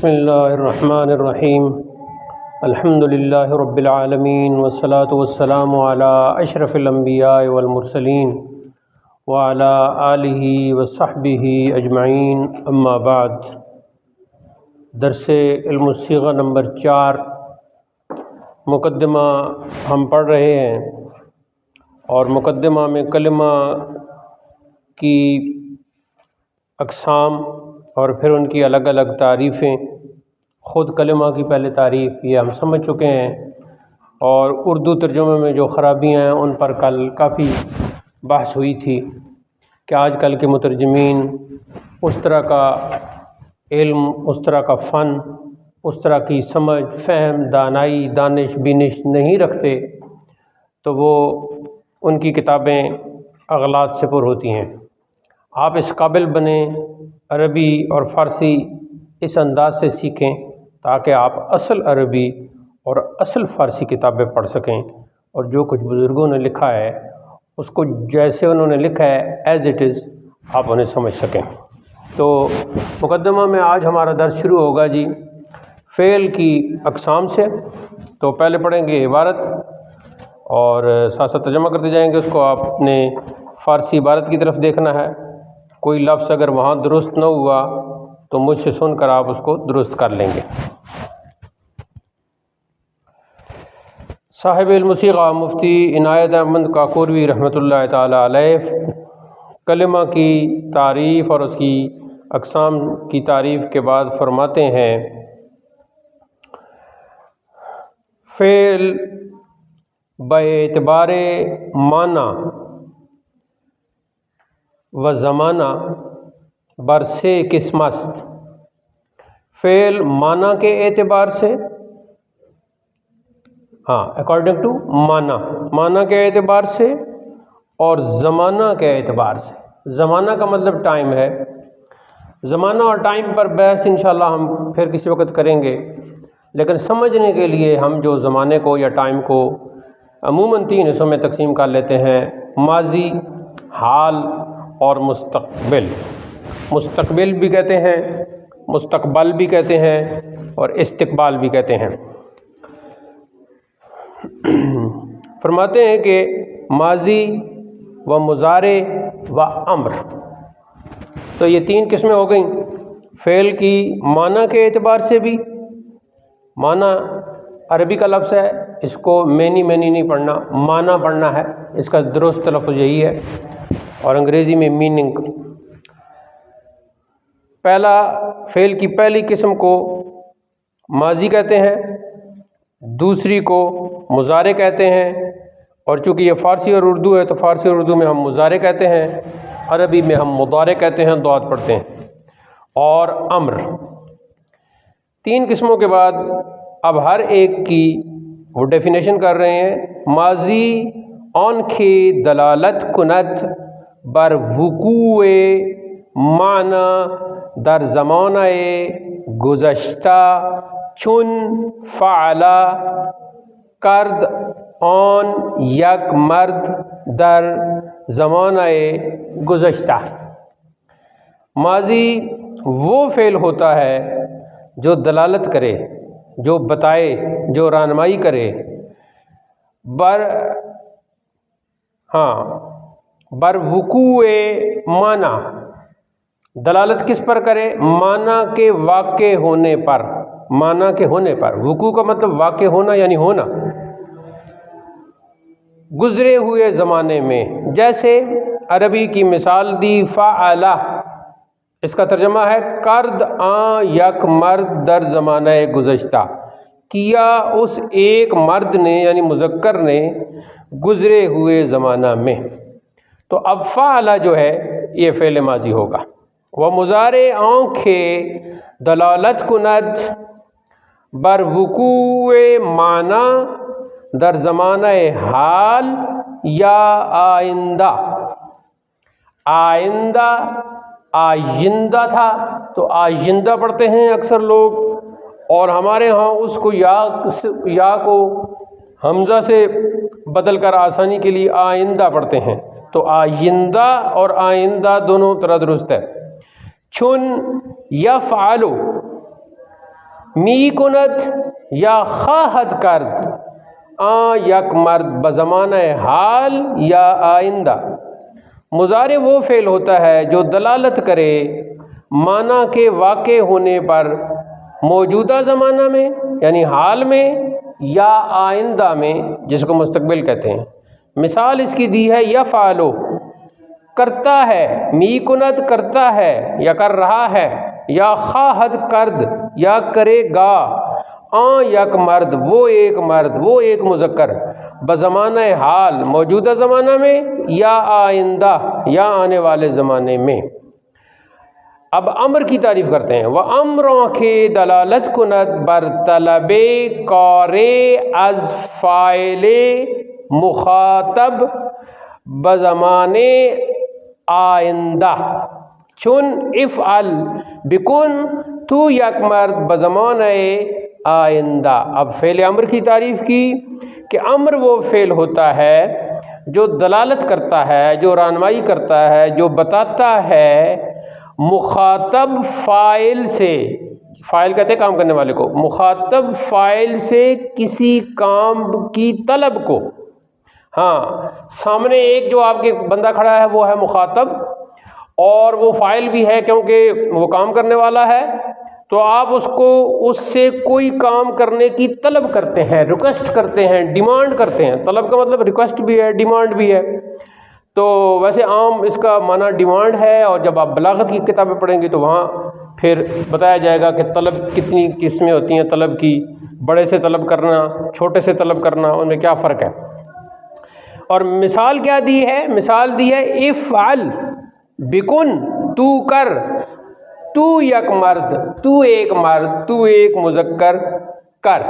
बिस्मिल्लाहिर्रहमानिर्रहीम अल्हम्दुलिल्लाहि रब्बिल आलमीन वस्सलातु वस्सलामु अला अशरफिल अंबिया वल मुरसलीन व अला आलिहि व सहबिहि अजमईन अम्मा बाद। दर्से इल्म सिग़ा नंबर 4 मुक़द्दमा हम पढ़ रहे हैं और मुक़द्दमा में कलिमा की अक़साम और फिर उनकी अलग अलग तारीफ़ें, ख़ुद कलिमा की पहले तारीफ़ ये हम समझ चुके हैं और उर्दू तर्जुमे में जो ख़राबियाँ हैं उन पर कल काफ़ी बहस हुई थी कि आजकल के मुतरजमीन उस तरह का इल्म, उस तरह का फ़न, उस तरह की समझ, फ़हम, दानाई, दानिश, बिनिश नहीं रखते, तो वो उनकी किताबें अगलात से पुर होती हैं। आप इस काबिल बने अरबी और फ़ारसी इस अंदाज़ से सीखें ताकि आप असल अरबी और असल फ़ारसी किताबें पढ़ सकें और जो कुछ बुज़ुर्गों ने लिखा है उसको जैसे उन्होंने लिखा है एज़ इट इज़ आप उन्हें समझ सकें। तो मुक़द्दमा में आज हमारा दर्स शुरू होगा जी फ़ेल की अक़साम से। तो पहले पढ़ेंगे इबारत और साथ साथ तर्जुमा करते जाएंगे। उसको आपने फ़ारसी इबारत की तरफ देखना है। कोई लफ्ज़ अगर वहाँ दुरुस्त न हुआ तो मुझसे सुनकर आप उसको दुरुस्त कर लेंगे। साहिब इल्म सिग़ा मुफ्ती इनायत अहमद काकोरवी रहमतुल्लाह ताला अलैह कलिमा की तारीफ़ और उसकी अक़साम की तारीफ़ के बाद फरमाते हैं, फ़ेल बएतबारे माना व ज़माना बरसे किस्मस्त। फ़ेल माना के एतबार से, अकॉर्डिंग टू माना के एतबार से और ज़माना के एतबार से। ज़माना का मतलब टाइम है। ज़माना और टाइम पर बहस इंशाअल्लाह हम फिर किसी वक्त करेंगे, लेकिन समझने के लिए हम जो ज़माने को या टाइम को अमूमन 3 हिस्सों में तकसीम कर लेते हैं, माजी, हाल और मुस्तक़बिल। मुस्तक़बिल भी कहते हैं, मुस्तक़बल भी कहते हैं और इस्तिक़बाल भी कहते हैं। फरमाते हैं कि माजी व मुज़ारे व अम्र, तो ये 3 किस्में हो गई। फ़ेल की माना के एतबार से भी, माना अरबी का लफ्ज़ है, इसको मैनी नहीं पढ़ना, माना पढ़ना है, इसका दुरुस्त तलफ़्फ़ुज़ यही है, और अंग्रेज़ी में मीनिंग। पहला फ़ेल की पहली किस्म को माजी कहते हैं, दूसरी को मुज़ारे कहते हैं, और चूँकि ये फ़ारसी और उर्दू है तो फ़ारसी और उर्दू में हम मुज़ारे कहते हैं, अरबी में हम मुदारे कहते हैं, दुआत पढ़ते हैं, और अम्र। 3 किस्मों के बाद अब हर एक की वो डेफिनेशन कर रहे हैं। माजी ऑन खे दलालत कुनत बर वुकूए माना दर ज़मानाए गुज़श्ता चुन फ़अला कर्द ऑन यक मर्द दर ज़मानाए गुज़श्ता। माजी वो फ़ेल होता है जो दलालत करे, जो बताए, जो रहनुमाई करे, बर वुकूए माना, दलालत किस पर करे? माना के वाक़े होने पर, माना के होने पर। वुकू का मतलब वाक़े होना यानी होना, गुज़रे हुए ज़माने में। जैसे अरबी की मिसाल दी फ़अला, इसका तर्जमा है कर्द आ यक मर्द दर ज़माना गुज़श्ता, किया उस एक मर्द ने यानी मुज़क्कर ने गुज़रे हुए ज़माना में। तो अब फ़अला जो है ये फ़ेल माजी होगा। व मुज़ारे आँखें दलालत कुनत बर वुकूए माना दर ज़माना हाल या आइंदा। आइंदा आइंदा था तो आइंदा पढ़ते हैं अक्सर लोग, और हमारे यहाँ उसको या को हमज़ा से बदल कर आसानी के लिए आइंदा पढ़ते हैं। तो आइंदा और आइंदा दोनों तरह दुरुस्त है। चुन या फ़ालो, मी कुनत या खाहत करद यक मर्द बज़माना हाल या आइंदा। मुज़ारे वो फ़ेल होता है जो दलालत करे माना के वाक़े होने पर मौजूदा ज़माना में यानी हाल में या आइंदा में, जिसको मुस्तकबिल कहते हैं। मिसाल इसकी दी है या फ़ालो करता है, मी कुनत करता है या कर रहा है, या खाहद करद या करेगा, यक मर्द वो एक मुज़क्कर बज़माना हाल मौजूदा ज़माना में या आइंदा या आने वाले ज़माने में। अब अम्र की तारीफ़ करते हैं। वह अम्रों के दलालत कुनत बर तलबे कारे अज़ फ़ाइले मुखातब बज़माने आइंदा चुन इफ़अल बिकुन तू यक मर्द बज़माने आइंदा। अब फ़ेल अम्र की तारीफ़ की कि अम्र वो फ़ेल होता है जो दलालत करता है, जो रहनुमाई करता है, जो बताता है मुखातब फ़ाइल से, फ़ाइल कहते हैं काम करने वाले को, मुखातब फ़ाइल से किसी काम की तलब को। हाँ, सामने एक जो आपके बंदा खड़ा है वो है मुखातब और वो फ़ाइल भी है क्योंकि वो काम करने वाला है, तो आप उससे कोई काम करने की तलब करते हैं, रिक्वेस्ट करते हैं, डिमांड करते हैं। तलब का मतलब रिक्वेस्ट भी है, डिमांड भी है। तो वैसे आम इसका माना डिमांड है, और जब आप बलागत की किताबें पढ़ेंगे तो वहाँ फिर बताया जाएगा कि तलब कितनी किस्में होती हैं तलब की, बड़े से तलब करना, छोटे से तलब करना, उनमें क्या फ़र्क है। और मिसाल क्या दी है? मिसाल दी है इफ़अल बिकुन तू कर, तू यक मर्द तू एक मुज़क्कर कर।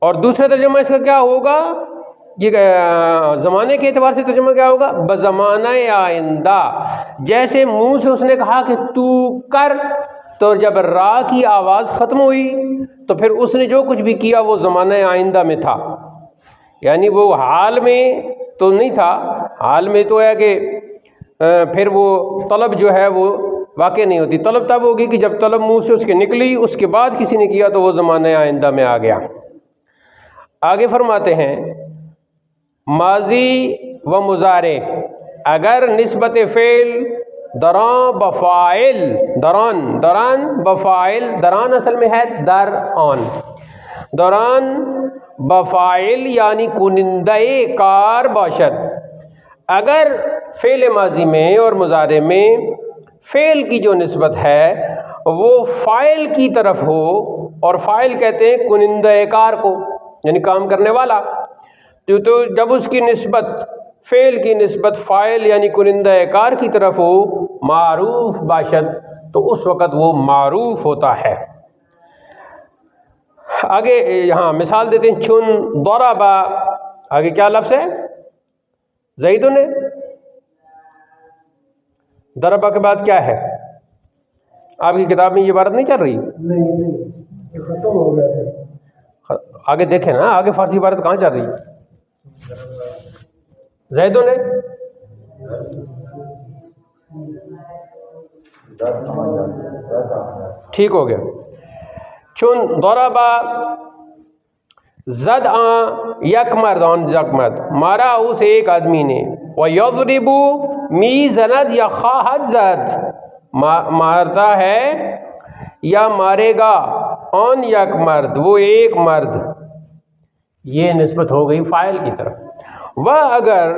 और दूसरा तर्जुमा इसका क्या होगा? ये ज़माने के एतबार से तर्जुमा क्या होगा? बज़माना आइंदा। जैसे मुंह से उसने कहा कि तू कर, तो जब रा की आवाज़ ख़त्म हुई तो फिर उसने जो कुछ भी किया वो ज़माना आइंदा में था, यानी वो हाल में तो नहीं था। हाल में तो है कि फिर वो तलब जो है वो वाक़ई नहीं होती। तलब तब होगी कि जब तलब मुंह से उसके निकली, उसके बाद किसी ने किया तो वो ज़माना आइंदा में आ गया। आगे फरमाते हैं माजी व मुज़ारे अगर निस्बत फ़ेल दरान बफ़ाइल, दरान बफ़ाइल, दरान असल में है दर आन, दरान बफ़ाइल यानी कुनिंदे कार बाशद। अगर फ़ेल माजी में और मुज़ारे में फ़ेल की जो निस्बत है वो फ़ाइल की तरफ हो, और फ़ाइल कहते हैं कुनिंदे कार को, यानी काम करने वाला। तो जब उसकी निस्बत, फ़ेल की निस्बत फ़ाइल यानी कुनिंदे कार की तरफ हो, मारूफ बाशद, तो उस वक़्त वो मारूफ होता है। आगे यहाँ मिसाल देते हैं चुन दौराबा, आगे क्या लफ्ज़ है? ज़ैदुन ने। दरबा के बाद क्या है? आपकी किताब में ये इबारत नहीं चल रही? नहीं, खत्म हो गया। आगे देखें ना, आगे फारसी इबारत कहाँ चल रही? ज़ैदुन ने। ठीक हो गया। चुन दौराबा जद यक मर्द, मारा उस एक आदमी ने, व यज़रिबु मी ज़नद या खाहद जद, मारता है या मारेगा ऑन यक मर्द, वो एक मर्द। ये निस्बत हो गई फ़ाइल की तरफ। वह अगर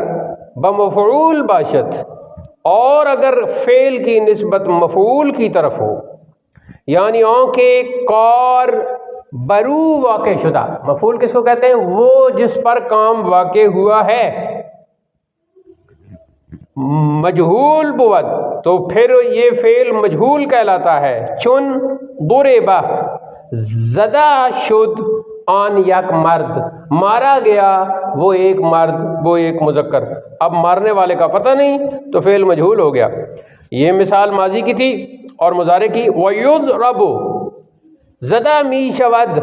बमफ़ऊल बाशत, और अगर फ़ेल की निस्बत मफ़ऊल की तरफ हो, यानी आँखें कार बरू वाक़े शुदा। मफ़ऊल किसको कहते हैं? वो जिस पर काम वाक़े हुआ है। मजहूल बुवद, तो फिर ये फ़ेल मजहूल कहलाता है। चुन दुरेबा ज़दा शुद आन यक मर्द, मारा गया वो एक मर्द, वो एक मुज़क्कर। अब मारने वाले का पता नहीं तो फ़ेल मजहूल हो गया। ये मिसाल माजी की थी और मुज़ारे की। वयुज़रबु ज़दा मी शवद,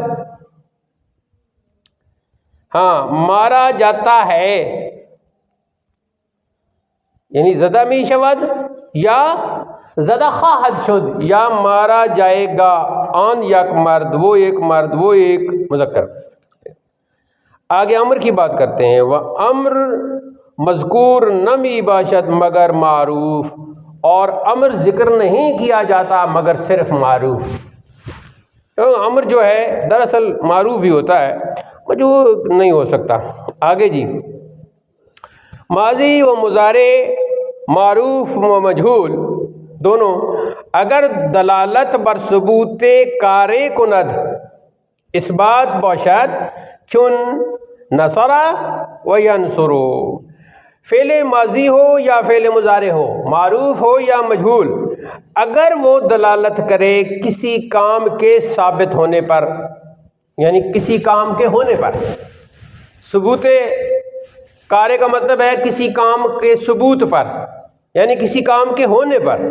हाँ मारा जाता है, यानी ज़दा मी शवद या ज़दा खाहद शुद, या मारा जाएगा। आन यक मर्द, वो एक मर्द, वो एक मुज़क्कर। आगे अम्र की बात करते हैं। वह अम्र मज़कूर नमी बाशत मगर मारूफ, और अम्र जिक्र नहीं किया जाता मगर सिर्फ मारूफ। तो अम्र जो है दरअसल मारूफ ही होता है, मजहूर नहीं हो सकता। आगे जी, माजी व मुजारे मारूफ व मजहूल दोनों अगर दलालत बर सबूते कारे कुनद इस बात बौशाद चुन नसरा व यनसुरो। फ़ेल माजी हो या फ़ेल मुजारे हो, मारूफ हो या मजहूल, अगर वो दलालत करे किसी काम के साबित होने पर, यानी किसी काम के होने पर, सबूते कार्य का मतलब है किसी काम के सबूत पर, यानी किसी काम के होने पर,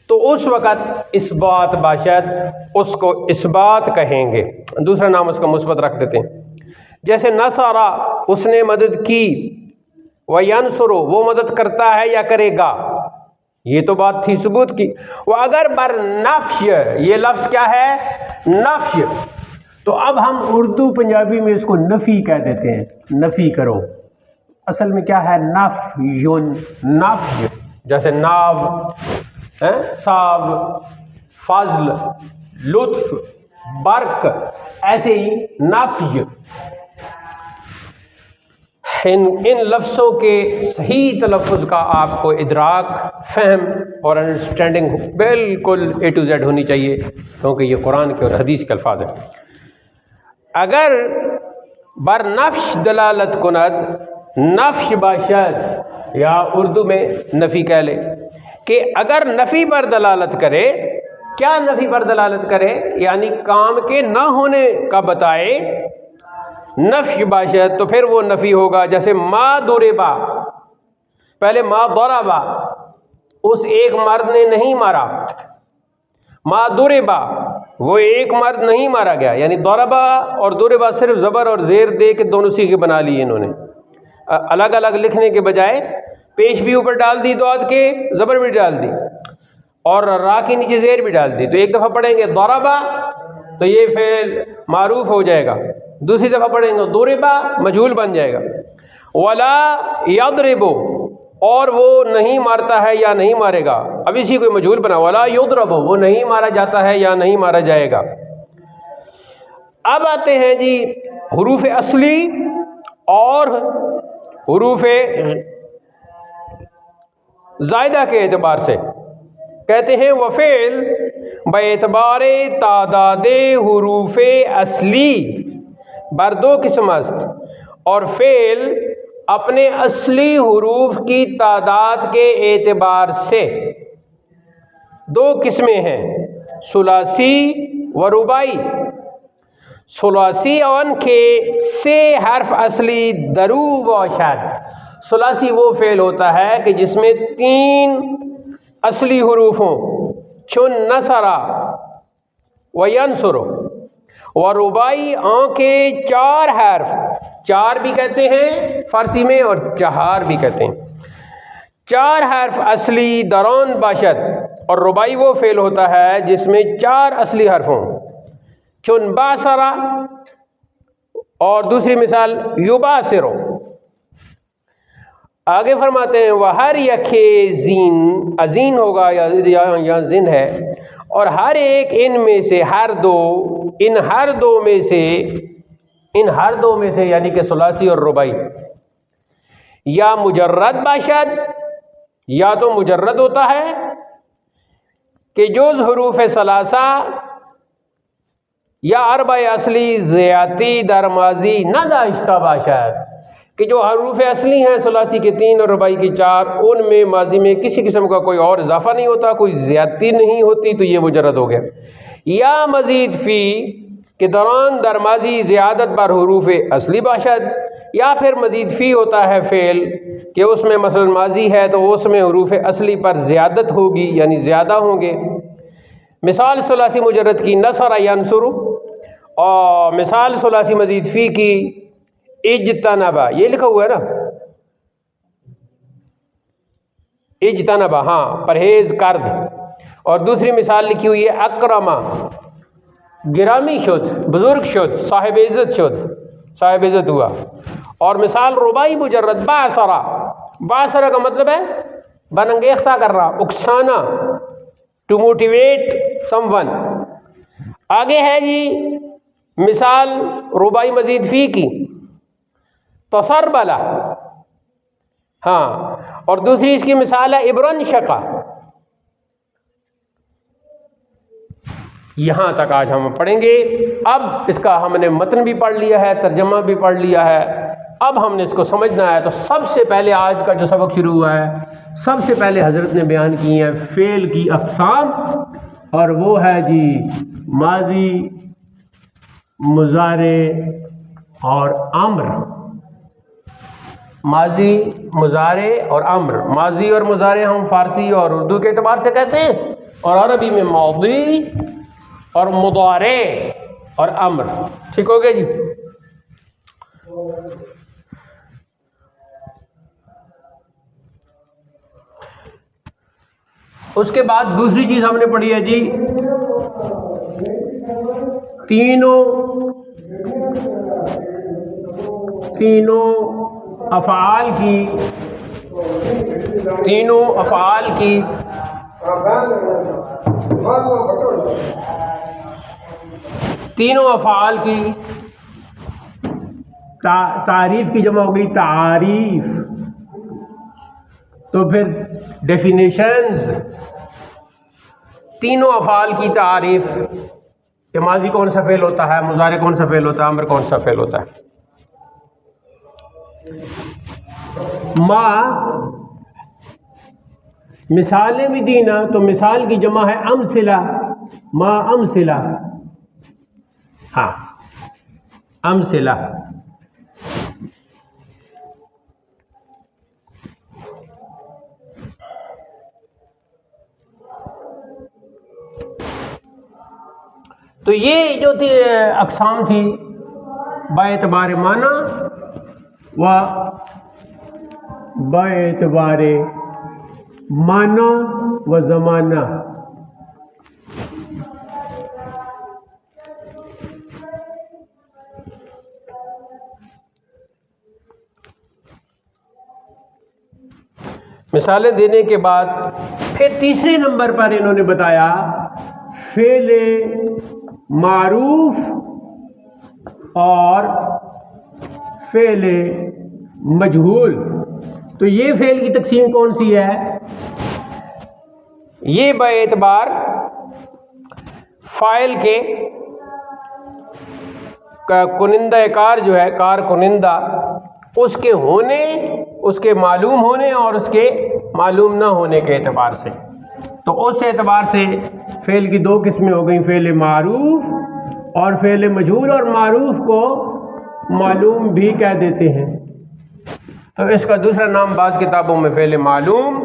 तो उस वक़्त इस्बात बाशद उसको इस्बात कहेंगे। दूसरा नाम उसका मुस्बत रख देते हैं। जैसे नसारा उसने मदद की, व यनसुरो वो मदद करता है या करेगा, ये तो बात थी सबूत की। वो अगर बर नफ्य, ये लफ्ज़ क्या है, नफ्य, तो अब हम उर्दू पंजाबी में इसको नफ़ी कह देते हैं, नफ़ी करो। असल में क्या है, नफ्युन, नफ्य, जैसे नाव है, साब, फजल, लुत्फ, बर्क, ऐसे ही नफ्य। इन लफ्ज़ों के सही तलफ़्फ़ुज़ का आपको इदराक, फ़हम और अंडरस्टैंडिंग बिल्कुल A to Z होनी चाहिए, क्योंकि ये कुरान के और हदीस के अल्फाज हैं। अगर बर नफ्श दलालत कुनद, नफ्श बाशद या उर्दू में नफ़ी कह ले कि अगर नफ़ी पर दलालत करे, क्या नफ़ी पर दलालत करे, यानी काम के ना होने का बताए, नफ़ी बाशद, तो फिर वो नफ़ी होगा। जैसे मा दुरेबा, पहले मा दौराबा, उस एक मर्द ने नहीं मारा, मा दुरेबा वो एक मर्द नहीं मारा गया, यानी दौराबा और दुरेबा सिर्फ ज़बर और ज़ेर दे के दोनों सीखे बना लिए इन्होंने, अलग अलग लिखने के बजाय पेश भी ऊपर डाल दी दौद के, ज़बर भी डाल दी और रा के नीचे ज़ेर भी डाल दी। तो एक दफ़ा पढ़ेंगे दौराबा तो ये फ़ेल मारूफ हो जाएगा, दूसरी दफ़ा पढ़ेंगे दुरेबा मजहूल बन जाएगा। वला यदरिबो, और वो नहीं मारता है या नहीं मारेगा, अब इसी को मजहूल बना, वला युदरबो वो नहीं मारा जाता है या नहीं मारा जाएगा। अब आते हैं जी हुरूफ असली और हुरूफ ज़ायदा के एतबार से। कहते हैं वफ़ेल बेतबारे तादादे हुरूफ असली बर दो किस्म अस्त, और फ़ेल अपने असली हुरूफ की तादाद के एतबार से दो किस्में हैं, सुलासी व रुबाई। सुलासी अन के से हर्फ असली दरू व शाद, सुलासी वो फ़ेल होता है कि जिसमें 3 असली हुरूफ हों, चुन नसरा व यनसुरो, व रुबाई के 4 हर्फ, 4 भी कहते हैं फ़ारसी में और 4 भी कहते हैं, 4 हर्फ असली दरौन बाशद, और रुबाई वो फ़ेल होता है जिसमें 4 असली हर्फ हों, चुन बासरा, और दूसरी मिसाल युबासिरो। आगे फरमाते हैं वह हर यखे जीन, अजीन होगा या जिन है, और हर एक इनमें से हर दो, इन हर दो में से यानी कि सुलासी और रुबाई, या मुजर्रद बाशद, या तो मुजर्रद होता है कि जुज़ हुरूफ सलासा, या अरबा असली ज़ियाती दरमाजी न दाश्ता बाशद, कि जो हरूफ असली हैं सुलासी के 3 और रुबाई के 4, उनमें माजी में किसी किस्म का कोई और इजाफा नहीं होता, कोई ज़्यादती नहीं होती, तो ये मुजर्रद हो गया। या मज़ीद फ़ी के दौरान दरमाजी ज़्यादत बर हरूफ असली बाशद, या फिर मज़ीद फ़ी होता है फ़ेल कि उसमें मसलन माजी है तो उसमें हरूफ असली पर ज़्यादत होगी, यानी ज़्यादा होंगे। मिसाल सुलासी मुजर्रद की नसरा यनसुरु, और मिसाल सुलासी मज़ीद फ़ी की इज्तनबा, ये लिखा हुआ है ना, इज्तनबा, हाँ परहेज कर्द, और दूसरी मिसाल लिखी हुई है अक्रमा, गिरामी शुद, बुजुर्ग शुद, साहिब इज़्ज़त शुद, साहिब इज़्ज़त हुआ। और मिसाल रुबाई मुजर्रद बासरा, बासरा का मतलब है बनंगेख्ता करना, उकसाना, टू मोटिवेट समवन। आगे है जी मिसाल रुबाई मजीद फी की, तसरबला, हाँ। और दूसरी इसकी मिसाल है इब्रन शका। यहाँ तक आज हम पढ़ेंगे। अब इसका हमने मतन भी पढ़ लिया है, तर्जमा भी पढ़ लिया है, अब हमने इसको समझना है। तो सबसे पहले आज का जो सबक शुरू हुआ है, सबसे पहले हज़रत ने बयान की है फ़ेल की अक़साम, और वो है जी माजी, मुज़ारे और अम्र। माजी, मुज़ारे और अम्र। माजी और मुज़ारे हम फ़ारसी और उर्दू के एतबार से कहते हैं, और अरबी में मादी और मुदारे और अम्र। ठीक हो गया जी। उसके बाद दूसरी चीज़ हमने पढ़ी है जी, तीनों अफ़आल की, तीनों अफ़आल की तारीफ की जमा हो गई तारीफ। तो फिर डेफिनेशंस, तीनों अफ़ाल की तारीफ, कि माजी कौन सा फ़ेल होता है, मुज़ारे कौन सा फ़ेल होता है, अम्र कौन सा फ़ेल होता है। मिसालें भी दी ना, तो मिसाल की जमा है अमसिला, मा अमसिला, हाँ अमसिला। तो ये जो थी अक़साम थी, बाएतबार माना व बाएतबार माना व ज़माना। मिसालें देने के बाद फिर तीसरे नंबर पर इन्होंने बताया फ़ेले मारूफ और फ़ेले मजहूल। तो ये फ़ेल की तकसीम कौन सी है? ये बाएतबार फ़ाइल के कुनिंदा कार जो है, कार कुनिंदा, उसके होने, उसके मालूम होने और उसके मालूम ना होने के एतबार से। तो उस एतबार से फ़ेल की दो किस्में हो गई, फ़ेल मारूफ और फ़ेल मजहूल। और मारूफ को मालूम भी कह देते हैं, तो इसका दूसरा नाम बाज़ किताबों में फ़ेल मालूम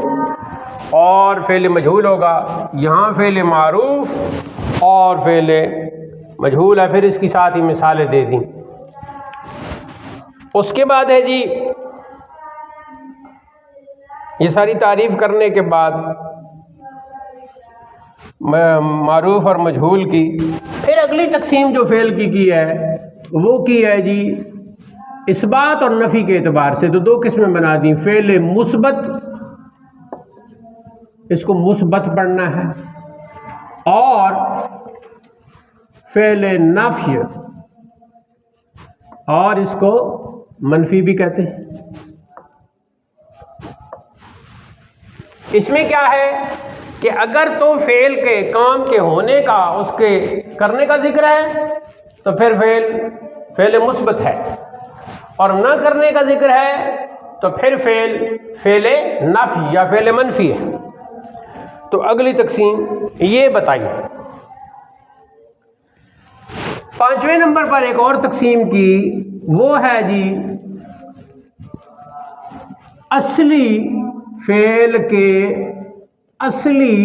और फ़ेल मजहूल होगा। यहाँ फ़ेल मारूफ और फ़ेल मजहूल है। फिर इसकी साथ ही मिसालें दे दी। उसके बाद है जी, ये सारी तारीफ़ करने के बाद मारूफ और मजहूल की, फिर अगली तकसीम जो फ़ेल की है वो की है जी इस्बात और नफ़ी के एतबार से। तो दो किस्में बना दी, फ़ेल मुस्बत, इसको मुस्बत पढ़ना है, और फ़ेल नफ़ी, और इसको मनफी भी कहते हैं। इसमें क्या है कि अगर तो फ़ेल के काम के होने का, उसके करने का जिक्र है तो फिर फ़ेल मुस्बत है, और न करने का जिक्र है तो फिर फ़ेल नफ़ी या फ़ेल मनफी है। तो अगली तकसीम ये बताइए। पांचवें नंबर पर एक और तकसीम की, वो है जी असली फ़ेल के असली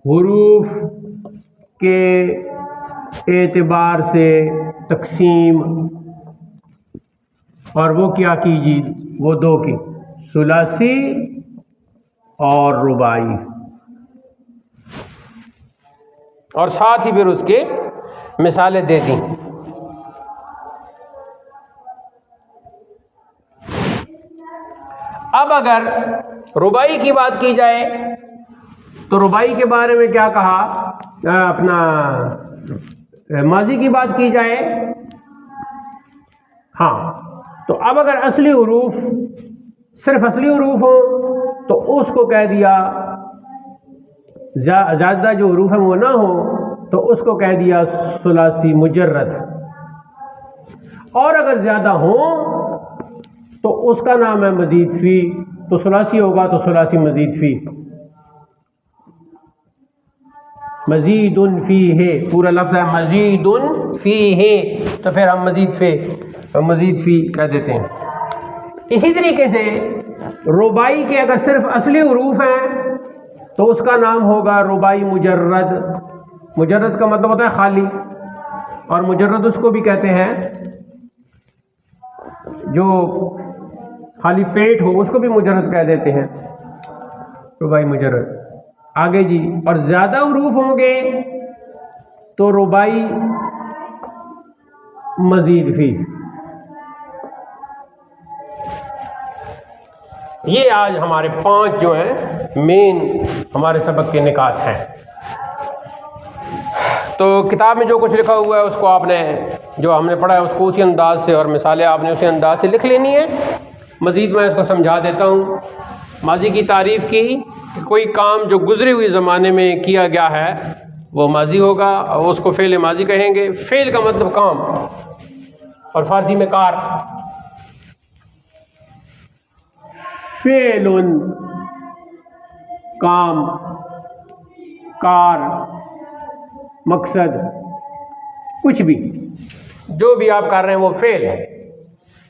हुरूफ के एतबार से तकसीम। और वो क्या की जी, वो दो की, सुलासी और रुबाई, और साथ ही फिर उसके मिसालें दे दी। अब अगर रुबाई की बात की जाए तो रुबाई के बारे में क्या कहा, अपना माजी की बात की जाए। हाँ, तो अब अगर असली हुरूफ, सिर्फ असली हुरूफ हो तो उसको कह दिया, ज़्यादा जो हुरूफ है वो ना हो तो उसको कह दिया सुलासी मुजर्रद, और अगर ज़्यादा हो तो उसका नाम है मजीद फी, तो सुलासी होगा तो सुलासी मजीद फी। मजीदुन फी है, पूरा लफ्ज़ है मजीदुन फी है, तो फिर हम मजीद फी कह देते हैं। इसी तरीके से रुबाई के अगर सिर्फ असली हुरूफ हैं तो उसका नाम होगा रुबाई मुजर्रद। मुजर्रद का मतलब होता है खाली, और मुजर्रद उसको भी कहते हैं जो खाली पेट हो, उसको भी मुजर्रद कह देते हैं, रुबाई मुजर्रद। आगे जी, और ज़्यादा हुरूफ होंगे तो रुबाई मजीद फी। ये आज हमारे 5 जो हैं मेन हमारे सबक के निकात हैं। तो किताब में जो कुछ लिखा हुआ है उसको आपने, जो हमने पढ़ा है उसको उसी अंदाज से, और मिसालें आपने उसी अंदाज से लिख लेनी है। मज़ीद मैं इसको समझा देता हूँ। माजी की तारीफ़ की कि कोई काम जो गुज़रे हुए ज़माने में किया गया है वो माजी होगा, और उसको फ़ेल माजी कहेंगे। फ़ेल का मतलब काम, और फ़ारसी में कार। फ़ेलुन काम, कार, मकसद, कुछ भी जो भी आप कर रहे हैं वो फ़ेल है।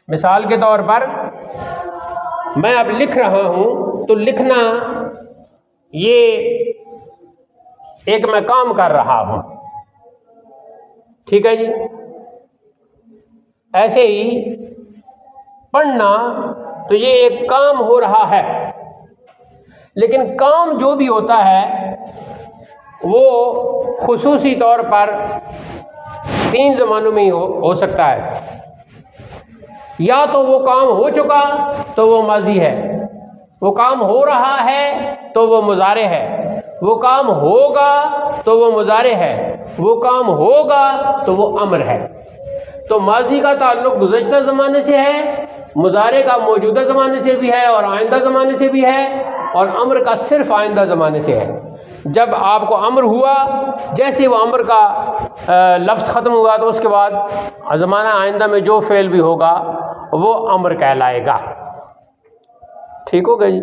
मिसाल के तौर पर मैं अब लिख रहा हूँ, तो लिखना ये एक मैं काम कर रहा हूँ, ठीक है जी। ऐसे ही पढ़ना, तो ये एक काम हो रहा है, लेकिन काम जो भी होता है वो खुसूसी तौर पर 3 ज़मानों में ही हो सकता है। या तो वो काम हो चुका तो वो माजी है, वो काम हो रहा है तो वो मुजारे है, वो काम होगा तो वो मुजारे है, वो काम होगा तो वो अमर है। तो माजी का ताल्लुक़ गुज़श्ता ज़माने से है, मुजारे का मौजूदा ज़माने से भी है और आइंदा ज़माने से भी है, और अमर का सिर्फ आइंदा ज़माने से है। जब आपको अमर हुआ, जैसे वो अमर का लफ्ज़ ख़त्म हुआ तो उसके बाद ज़माना आइंदा में जो फ़ेल भी होगा वो अमर कहलाएगा। ठीक हो गया जी।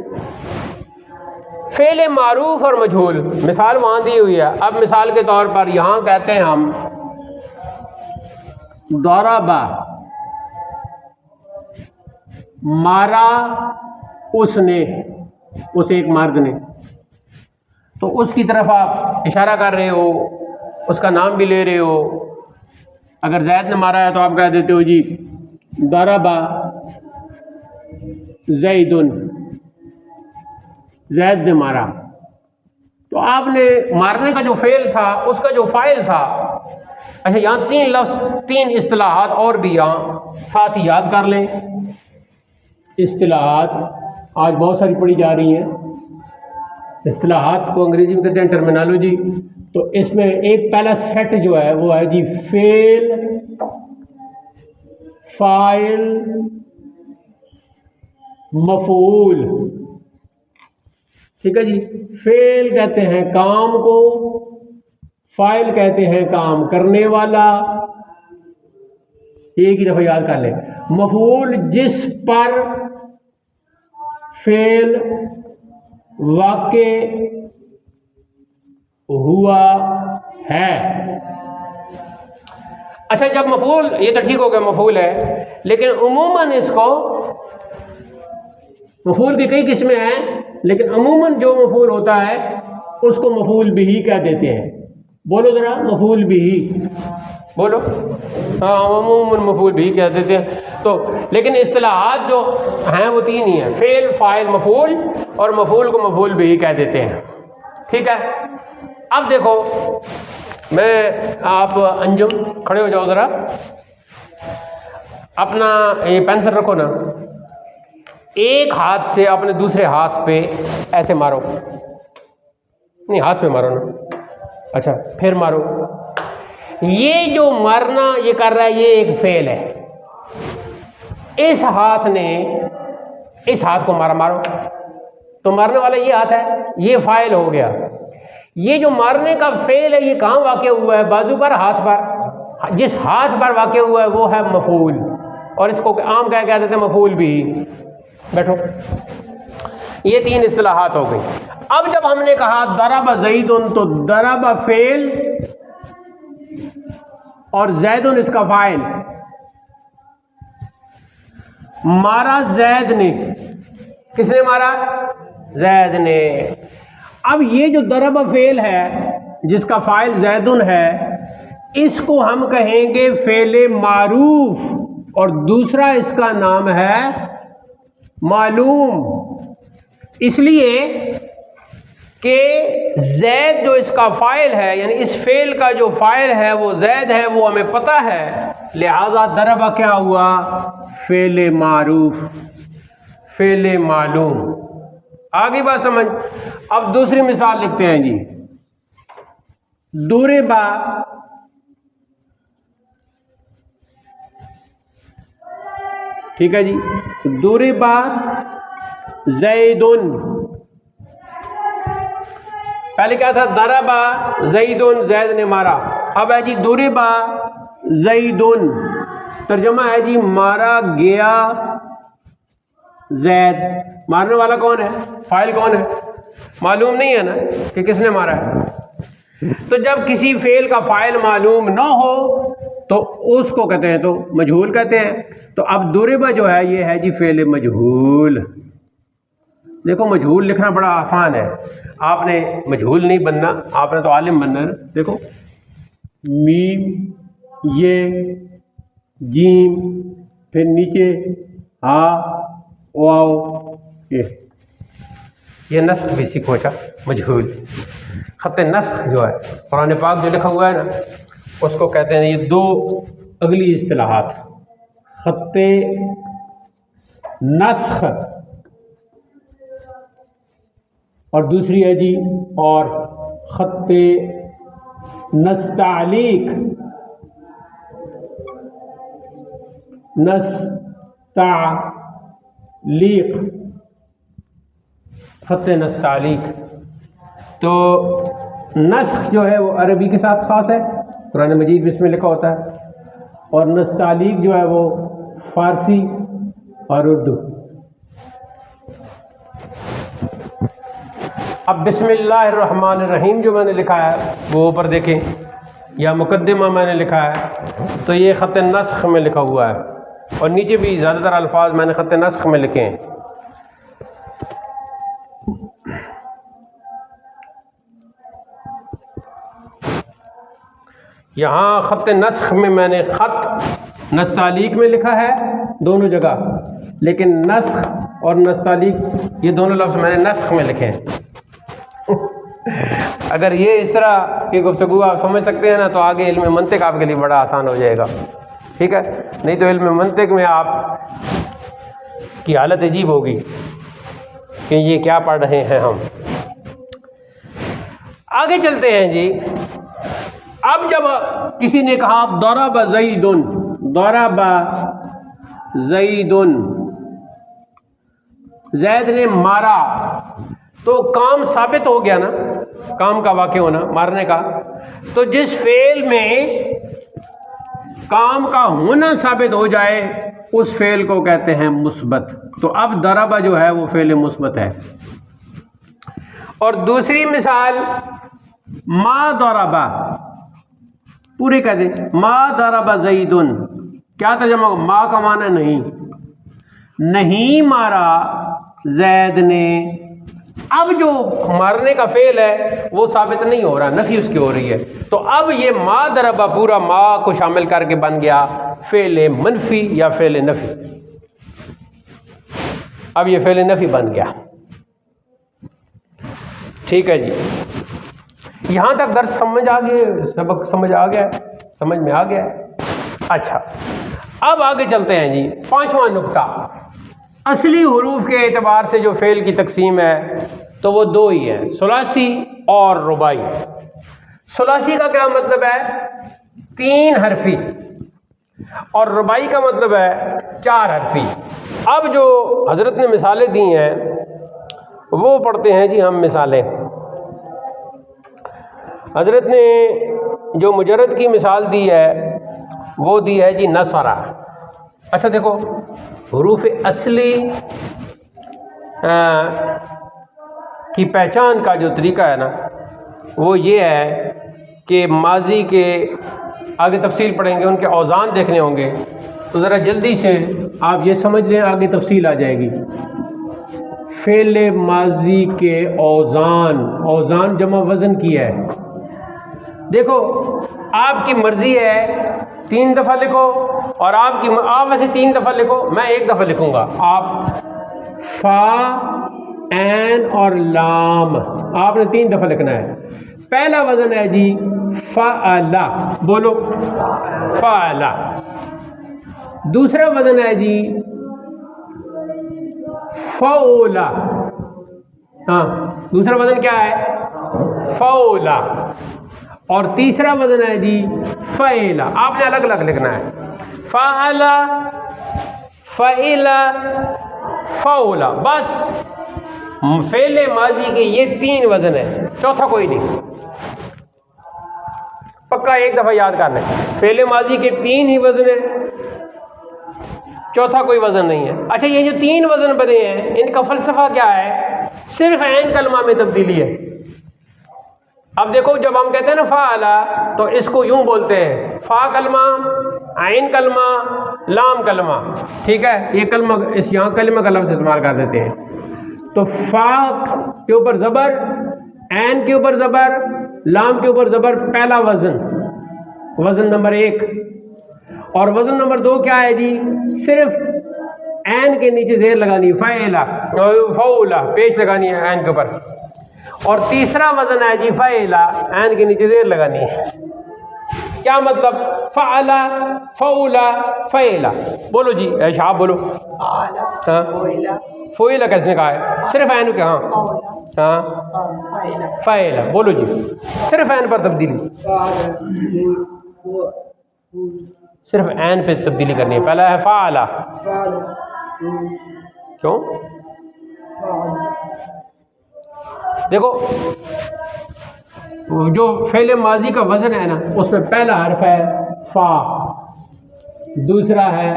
फ़ेल मारूफ़ और मजहूल, मिसाल वहाँ दी हुई है। अब मिसाल के तौर पर यहाँ कहते हैं हम दौराबा, मारा उसने, उसे एक मर्द ने, तो उसकी तरफ आप इशारा कर रहे हो, उसका नाम भी ले रहे हो। अगर जैद ने मारा है तो आप कह देते हो जी दरबा जैदुन, जैद ने मारा। तो आपने मारने का जो फ़ेल था उसका जो फ़ाइल था। अच्छा, यहाँ 3 लफ्ज़, 3 इस्तिलाहात और भी यहाँ साथ ही याद कर लें। इस्तिलाहात आज बहुत सारी पढ़ी जा रही हैं। इस्तिलाहात को अंग्रेजी में कहते हैं टर्मिनोलॉजी। तो इसमें एक पहला सेट जो है वो है जी फ़ेल, फ़ाइल, मफ़ऊल। ठीक है जी। फ़ेल कहते हैं काम को, फ़ाइल कहते हैं काम करने वाला, एक ही दफ़ा याद कर लें। मफ़ऊल जिस पर फ़ेल वाक़े हुआ है। अच्छा, जब मफ़ऊल, ये तो ठीक हो गया मफ़ऊल है, लेकिन उमूमन इसको, मफ़ऊल की कई किस्में हैं, लेकिन अमूमन जो मफ़ऊल होता है उसको मफ़ऊल बिही कह देते हैं। बोलो ज़रा, मफ़ऊल बिही बोलो। हाँ, अमूमन मफ़ऊल बिही कह देते हैं। तो लेकिन इस्तिलाहात जो हैं वो 3 ही हैं, फ़ेल, फ़ाइल, मफ़ऊल, और मफ़ऊल को मफ़ऊल बिही कह देते हैं। ठीक है। अब देखो, मैं आप अंजुम खड़े हो जाओ ज़रा, अपना ये पेंसिल रखो ना, एक हाथ से अपने दूसरे हाथ पे ऐसे मारो, नहीं हाथ पे मारो ना, अच्छा फिर मारो। ये जो मारना ये कर रहा है ये एक फेल है। इस हाथ ने इस हाथ को मारा, मारो तो मारने वाला ये हाथ है, ये फाइल हो गया। ये जो मारने का फेल है ये कहाँ वाक़ हुआ है? बाजू पर, हाथ पर। जिस हाथ पर वाक़ हुआ है वो है मफूल, और इसको आम क्या कहते थे? मफूल भी। बैठो, ये तीन इस्तिलाहात हो गई। अब जब हमने कहा दरब ज़ैदुन, तो दरब फेल और ज़ैदुन इसका फाइल। मारा ज़ैद ने, किसने मारा? ज़ैद ने। अब ये जो दरब फेल है जिसका फाइल ज़ैदुन है, इसको हम कहेंगे फेले मारूफ, और दूसरा इसका नाम है मालूम। इसलिए कि ज़ैद जो इसका फ़ाइल है, यानी इस फेल का जो फ़ाइल है वो ज़ैद है, वो हमें पता है, लिहाजा दरबा क्या हुआ? फेले मारूफ, फेले मालूम। आगे बात समझ। अब दूसरी मिसाल लिखते हैं जी। दुरिबा, ठीक है जी, दुरिबा ज़ैदुन। पहले क्या था? दरबा ज़ैदुन, ज़ैद ने मारा। अब है जी दुरिबा ज़ैदुन, तर्जुमा है जी मारा गया ज़ैद। मारने वाला कौन है? फाइल कौन है? मालूम नहीं है ना कि किसने मारा है। तो जब किसी फेल का फाइल मालूम ना हो तो उसको कहते हैं, तो मजहूल कहते हैं। तो अब दुरिबा जो है ये है जी फेल मजहूल। देखो मजहूल लिखना बड़ा आसान है, आपने मजहूल नहीं बनना, आपने तो आलिम बनना है। देखो मीम, ये जीम, फिर नीचे हा वाओ, ये नस्ख भी सीखो। अच्छा, मजहूल खत नस्ख जो है कुरान पाक जो लिखा हुआ है ना, उसको कहते हैं, ये दो अगली इस्तिलाहात, खत नस्ख और दूसरी है जी और खत नस्तालीक। नस्तालीक, खत नस्तालीक। तो नस्ख जो है वो अरबी के साथ ख़ास है, कुरान मजीद में इसमें लिखा होता है, और नस्तालीक जो है वो फ़ारसी और उर्दू। अब बिस्मिल्लाहिर्रहमानिर्रहीम जो मैंने लिखा है वो ऊपर देखें, या मुकद्दिमा मैंने लिखा है, तो ये ख़त नस्ख में लिखा हुआ है, और नीचे भी ज़्यादातर अल्फाज मैंने ख़त नस्ख में लिखे हैं। यहाँ ख़त नस्ख में मैंने ख़त नस्तालीक में लिखा है दोनों जगह, लेकिन नस्ख और नस्तालीक ये दोनों लफ्ज़ मैंने नस्ख में लिखे हैं। अगर ये इस तरह की गुफ्तगू आप समझ सकते हैं ना, तो आगे इल्म मंतिक आपके लिए बड़ा आसान हो जाएगा, ठीक है। नहीं तो इल्म मंतिक में आप की हालत अजीब होगी कि ये क्या पढ़ रहे हैं हम। आगे चलते हैं जी। अब जब किसी ने कहा दरबा ज़ैदुन, दरबा ज़ैदुन, ज़ैद ने मारा, तो काम साबित हो गया ना, काम का वाक़ होना, मारने का। तो जिस फेल में काम का होना साबित हो जाए उस फेल को कहते हैं मुस्बत। तो अब दरबा जो है वो फेल मुस्बत है। और दूसरी मिसाल मा दरबा, पूरी कह दे, मा दरबा ज़ैदुन, क्या तर्जुमा? मा का माना नहीं, नहीं मारा ज़ैद ने। अब जो मारने का फेल है वो साबित नहीं हो रहा, नफी उसकी हो रही है। तो अब ये मा दरबा पूरा मा को शामिल करके बन गया फेल मनफी या फेल नफी। अब ये फेल नफी बन गया, ठीक है जी। यहाँ तक दर्स समझ आ गए, सबक समझ आ गया, समझ में आ गया। अच्छा, अब आगे चलते हैं जी। पांचवा नुक्ता, असली हुरूफ के एतबार से जो फ़ेल की तकसीम है तो वो दो ही है, सुलासी और रुबाई। सुलासी का क्या मतलब है? 3 हरफी, और रुबाई का मतलब है 4 हरफी। अब जो हज़रत ने मिसालें दी हैं वो पढ़ते हैं जी हम मिसालें। हज़रत ने जो मुजर्रद की मिसाल दी है वो दी है जी नसरा। अच्छा देखो, हुरूफ असली की पहचान का जो तरीका है ना वो ये है कि माजी के आगे तफसील पढ़ेंगे, उनके औज़ान देखने होंगे, तो ज़रा जल्दी से आप ये समझ लें, आगे तफसील आ जाएगी। फ़ेल माजी के औज़ान, औज़ान जमा वज़न किया है। देखो आपकी मर्ज़ी है 3 दफ़ा लिखो, और आप वैसे 3 दफ़ा लिखो, मैं 1 दफ़ा लिखूँगा। आप फ़ा, ऐन और लाम आपने 3 दफ़ा लिखना है। पहला वज़न है जी फ़अला, बोलो फ़अला। दूसरा वज़न है जी फ़ौला। हाँ, दूसरा वज़न क्या है? फ़ौला। और तीसरा वज़न है जी फ़ैला। आपने अलग अलग लिखना है, फ़अला, फ़ैला, फ़ौला। बस फ़ेल माजी के ये 3 वज़न है, चौथा कोई नहीं। पक्का 1 दफ़ा याद कर लें, फ़ेल माजी के 3 ही वज़न है, चौथा कोई वज़न नहीं है। अच्छा, ये जो 3 वज़न बने हैं इनका फ़लसफ़ा क्या है? सिर्फ ऐन कलमा में तब्दीली है। अब देखो, जब हम कहते हैं ना फ़अला, तो इसको यूं बोलते हैं फ़ा कलमा, ऐन कलमा, लाम कलमा, ठीक है? ये कलमा, इस यहाँ कलमा का लफ्ज़ इस्तेमाल कर देते हैं। तो फ़ा के ऊपर ज़बर, ऐन के ऊपर ज़बर, लाम के ऊपर ज़बर, पहला वज़न, वज़न नंबर 1। और वज़न नंबर 2 क्या है जी? सिर्फ ऐन के नीचे ज़ेर लगानी है, फ़ैला, फ़ौला, पेश लगानी है ऐन के ऊपर। और तीसरा वज़न है जी फ़ैला, ऐन के नीचे ज़ेर लगानी है। क्या मतलब? फ़अला, फ़ौला, फ़ैला। बोलो जी, ऐशा आप बोलो। हाँ, फ़ौला कैसे कहा है? सिर्फ ऐन के, हाँ फ़ैला। बोलो जी, सिर्फ ऐन पर तब्दीली, सिर्फ ऐन पे तब्दीली करनी है। पहला है फ़अला, क्यों? देखो, जो फ़ेल माजी का वज़न है ना, उसमें पहला हर्फ है फ़ा, दूसरा है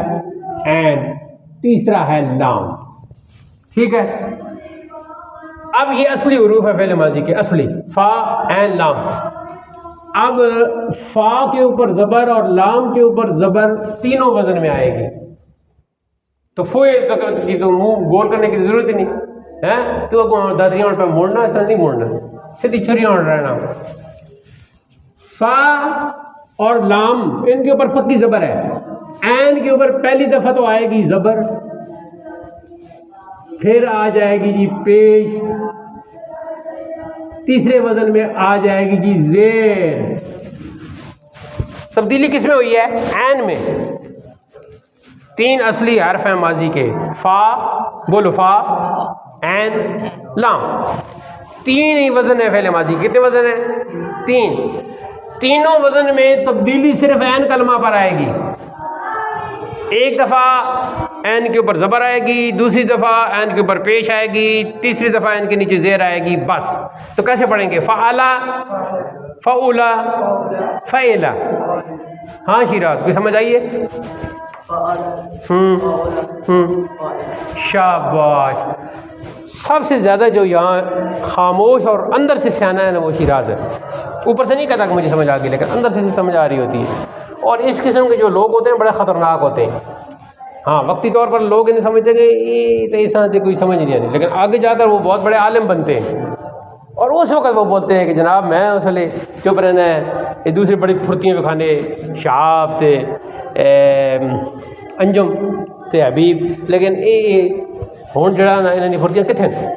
ऐन, तीसरा है लाम, ठीक है? अब ये असली हुरूफ है फ़ेल माजी के, असली फ़ा, ऐन, लाम। अब फ़ा के ऊपर ज़बर और लाम के ऊपर ज़बर तीनों वज़न में आएगी, तो फ़ोएल तो मुँह गोल करने की ज़रूरत ही नहीं है, तो दादरियाँ पर मोड़ना, ऐसा नहीं मोड़ना, सीधी छुरियाँ उड़ रहना। फ़ा और लाम इनके ऊपर पक्की ज़बर है, ऐन के ऊपर पहली दफ़ा तो आएगी ज़बर, फिर आ जाएगी जी पेश, तीसरे वज़न में आ जाएगी जी ज़ेर। तब्दीली किस में हुई है? ऐन में। 3 असली हर्फ हैं माजी के, फ़ा, बोलो फ़ा, ऐन, लाम। 3 ही वज़न है फ़ेल माजी। कितने वज़न है? 3। तीनों वज़न में तब्दीली सिर्फ ऐन कलमा पर आएगी। एक दफ़ा ऐन के ऊपर ज़बर आएगी, दूसरी दफ़ा ऐन के ऊपर पेश आएगी, तीसरी दफ़ा ऐन के नीचे ज़ेर आएगी, बस। तो कैसे पढ़ेंगे? फ़अला, फ़ौला, फ़ैला। हाँ शिराज, कोई समझ आइए? शाबाश। सबसे ज़्यादा जो यहाँ खामोश और अंदर से सियाना है ना, वो शिराज है। ऊपर से नहीं कहता कि मुझे समझ आ गई, लेकिन अंदर से समझ आ रही होती है। और इस किस्म के जो लोग होते हैं बड़े ख़तरनाक होते हैं। हाँ, वक्ती तौर पर लोग इन्हें समझते हैं कि ये तो ऐसा कोई समझ नहीं आती, लेकिन आगे जाकर वो बहुत बड़े आलिम बनते हैं। और उस वक्त वो बोलते हैं कि जनाब मैं उसले चुप रहना है, ये दूसरी बड़ी फुर्तियाँ खाने, शाब थे, अंजुम ते हबीब, लेकिन ये हुण जड़ा ना इन्हां दी फुर्तियां कित्थे ने?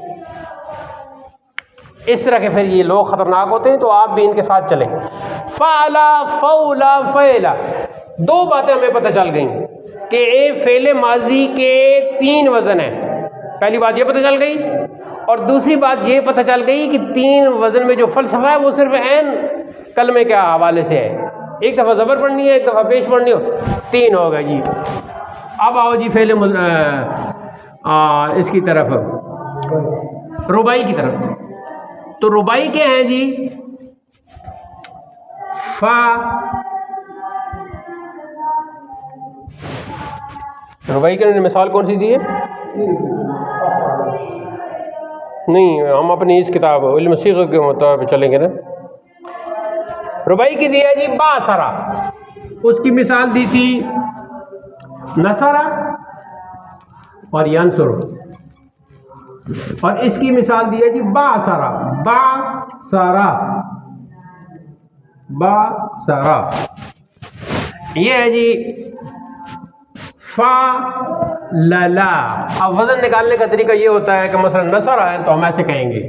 इस तरह के फिर ये लोग ख़तरनाक होते हैं, तो आप भी इनके साथ चलें। फ़अला फ़ौला फ़ैला, दो बातें हमें पता चल गई कि ए फ़ेल माजी के 3 वज़न हैं। पहली बात ये पता चल गई, और दूसरी बात ये पता चल गई कि 3 वज़न में जो फ़लसफ़ा है वो सिर्फ ऐन कलमे के हवाले से है। एक दफ़ा ज़बर पढ़नी है, एक दफ़ा पेश पढ़नी हो, 3 हो गया जी। अब आओ जी फ़ेल इसकी तरफ, रुबाई की तरफ। तो रुबाई क्या है जी? फा, रुबाई के मिसाल कौन सी दी है? नहीं, हम अपनी इस किताब इल्म सीग़ के मुताबिक चलेंगे ना। रुबाई की दी है जी बासरा, उसकी मिसाल दी थी नसरा और यंसुर, और इसकी मिसाल दी है जी बासरा, बासरा, बासरा। ये है जी फा लला। अब वजन निकालने का तरीका ये होता है कि मसलन नसरा है तो हम ऐसे कहेंगे,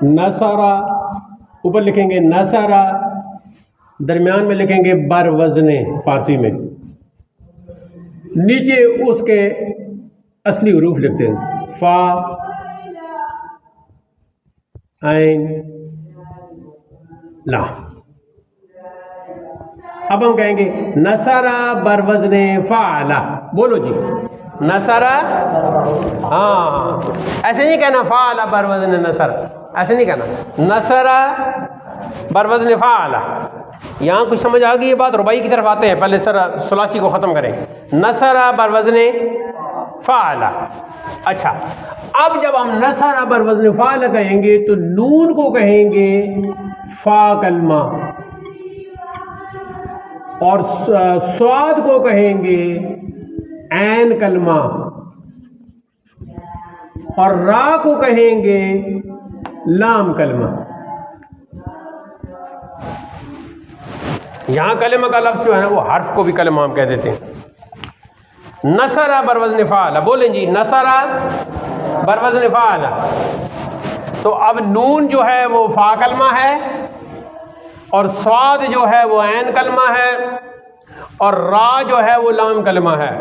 नसरा, ऊपर लिखेंगे नसरा, दरमियान में लिखेंगे बर वजने फारसी में, नीचे उसके असली हरूफ लिखते हैं, फा ऐन ला। अब हम कहेंगे नसरा बर वजने फ़अला। बोलो जी, नसरा, हाँ ऐसे नहीं कहना फ़अला बर वजने नसरा, ऐसे नहीं कहना, नसरा बर वजने फ़अला। यहाँ कुछ समझ आ गई ये बात? रुबाई की तरफ आते हैं, पहले सर सुलासी को ख़त्म करें। नसरा बर वजने फ़अला। अच्छा, अब जब हम नसरा बर वजने फ़अला कहेंगे तो नून को कहेंगे फ़ा कलमा, और स्वाद को कहेंगे ऐन कलमा, और रा को कहेंगे लाम कलमा। यहां कलमा का लफ्ज़ जो है ना वो हर्फ को भी कलमा हम कह देते हैं। नसरा बर वज़न फ़अला, बोलें जी नसरा बर वज़न फ़अला। तो अब नून जो है वो फ़ा कलमा है, और स्वाद जो है वो ऐन कलमा है, और रा जो है वो लाम कलमा है।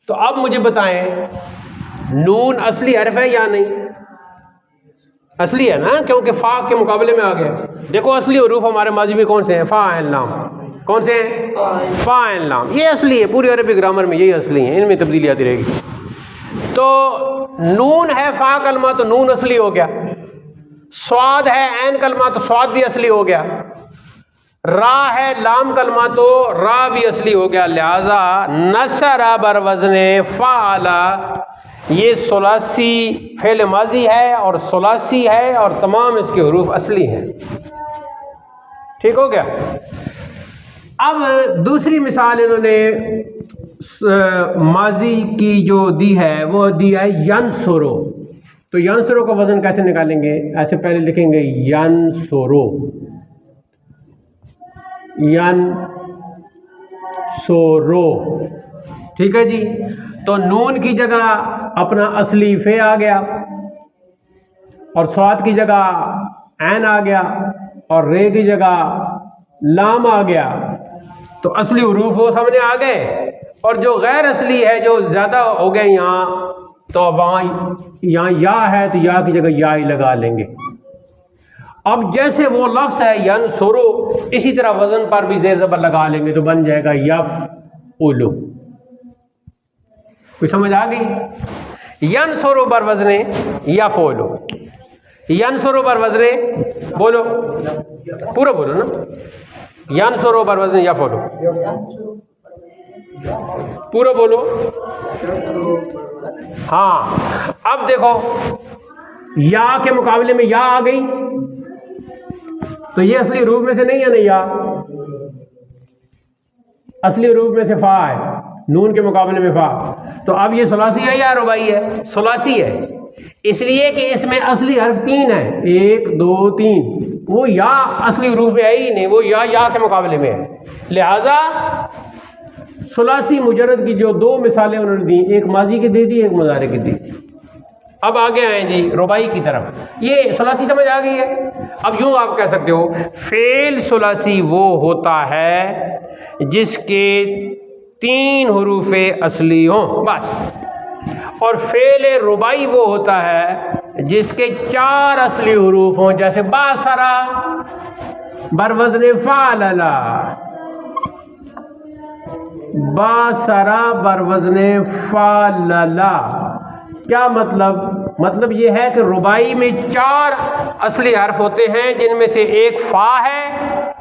तो अब मुझे बताएं, नून असली हर्फ है या नहीं? असली है ना, क्योंकि फ़ा के मुकाबले में आ गया। देखो असली हरूफ हमारे माजी में कौन से हैं? फ़ा ऐन लाम। कौन से हैं? फ़ा ऐन लाम, ये असली है, पूरी अरबी ग्रामर में यही असली है, इनमें तब्दीली आती रहेगी। तो नून है फ़ा कलमा तो नून असली हो गया, स्वाद है ऐन कलमा तो स्वाद भी असली हो गया, रा है लाम कलमा तो रा भी असली हो गया। लिहाजा नसरा बर वज़ने फ़अला ये सुलासी फ़ेल माजी है और सुलासी है, और तमाम इसके हरूफ असली हैं। ठीक हो गया। अब दूसरी मिसाल इन्होंने माजी की जो दी है वो दी है यनसुरो। तो यनसुरो का वजन कैसे निकालेंगे? ऐसे पहले लिखेंगे यनसुरो, यनसुरो, ठीक है जी। तो नून की जगह अपना असली फे आ गया, और स्वाद की जगह ऐन आ गया, और रे की जगह लाम आ गया। तो असली हरूफ वो सामने आ गए, और जो गैर असली है जो ज़्यादा हो गए यहाँ, तो वहाँ यहाँ या है तो या की जगह या ही लगा लेंगे। अब जैसे वो लफ्ज़ है यनसुरो, इसी तरह वज़न पर भी ज़ेर ज़बर लगा लेंगे तो बन जाएगा यफ़उलु। कुछ समझ आ गई? यनसुरो बर वज़ने यफ़उलु, यनसुरो बर वज़ने, बोलो पूरा बोलो ना, यनसुरो बर वज़ने यफ़उलु, पूरा बोलो। हाँ, अब देखो या के मुकाबले में या आ गई, तो ये असली रूप में से नहीं है ना, या असली रूप में से फा है, नून के मुकाबले में फा। तो अब ये सुलासी है या रुबाई है? सुलासी है, इसलिए कि इसमें असली हर्फ 3 है, 1 2 3। वो या असली रूप में है ही नहीं, वो या के मुकाबले में है। लिहाजा सुलासी मुजर्रद की जो 2 मिसालें उन्होंने दी, एक माजी की दे दी, एक मुज़ारे की दी। अब आगे आए जी रुबाई की तरफ। ये सुलासी समझ आ गई है। अब यूँ आप कह सकते हो फेल सुलासी वो होता है जिसके 3 हरूफे असली हों बस, और फेल रुबाई वो होता है जिसके 4 असली हरूफ हों, जैसे बासरा बरवज़्न फ़ालला, बासरा बरवज़्न फ़ालला। क्या मतलब? मतलब ये है कि रुबाई में 4 असली हर्फ होते हैं, जिनमें से एक फा है,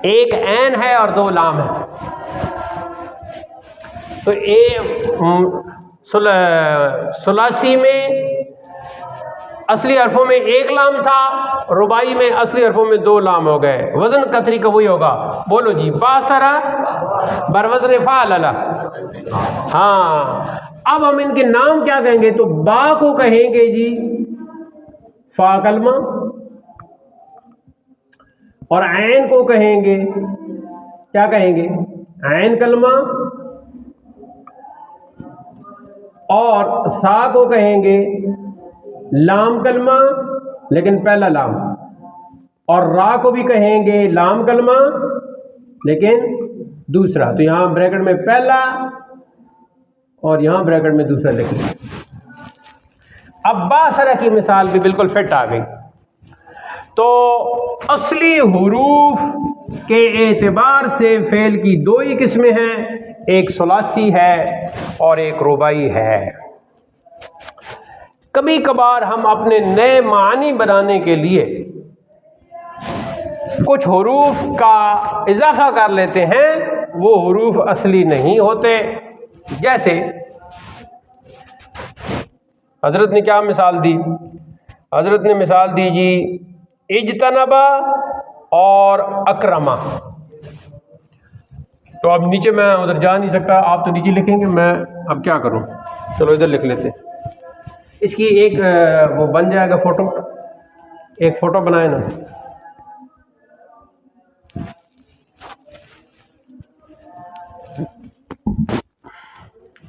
एक ऐन है और 2 लाम है। तो सुलासी में असली हरफों में 1 लाम था, रुबाई में असली हरफों में 2 लाम हो गए। वजन का तरीका वही होगा। बोलो जी, बासरा बरवज़्न फ़ालला। हाँ, अब हम इनके नाम क्या कहेंगे? तो बा को कहेंगे जी फा कलमा, और ऐन को कहेंगे क्या कहेंगे? ऐन कलमा, और सा को कहेंगे लाम कलमा, लेकिन पहला लाम, और रा को भी कहेंगे लाम कलमा लेकिन दूसरा। तो यहां ब्रैकेट में पहला और यहां ब्रैकेट में दूसरा लिख लें। अब बासरा की मिसाल भी बिल्कुल फिट आ गई। तो असली हुरूफ के एतबार से फेल की 2 ही किस्में हैं, एक सुलासी है और एक रुबाई है। कभी कभार हम अपने नए मानी बनाने के लिए कुछ हुरूफ का इजाफा कर लेते हैं, वो हुरूफ असली नहीं होते। जैसे हजरत ने क्या मिसाल दी? हजरत ने मिसाल दी जी इज्तनबा और अकरमा। तो अब नीचे मैं उधर जा नहीं सकता, आप तो नीचे लिखेंगे, मैं अब क्या करूं? चलो इधर लिख लेते। इसकी एक वो बन जाएगा फोटो, एक फोटो बनाए ना।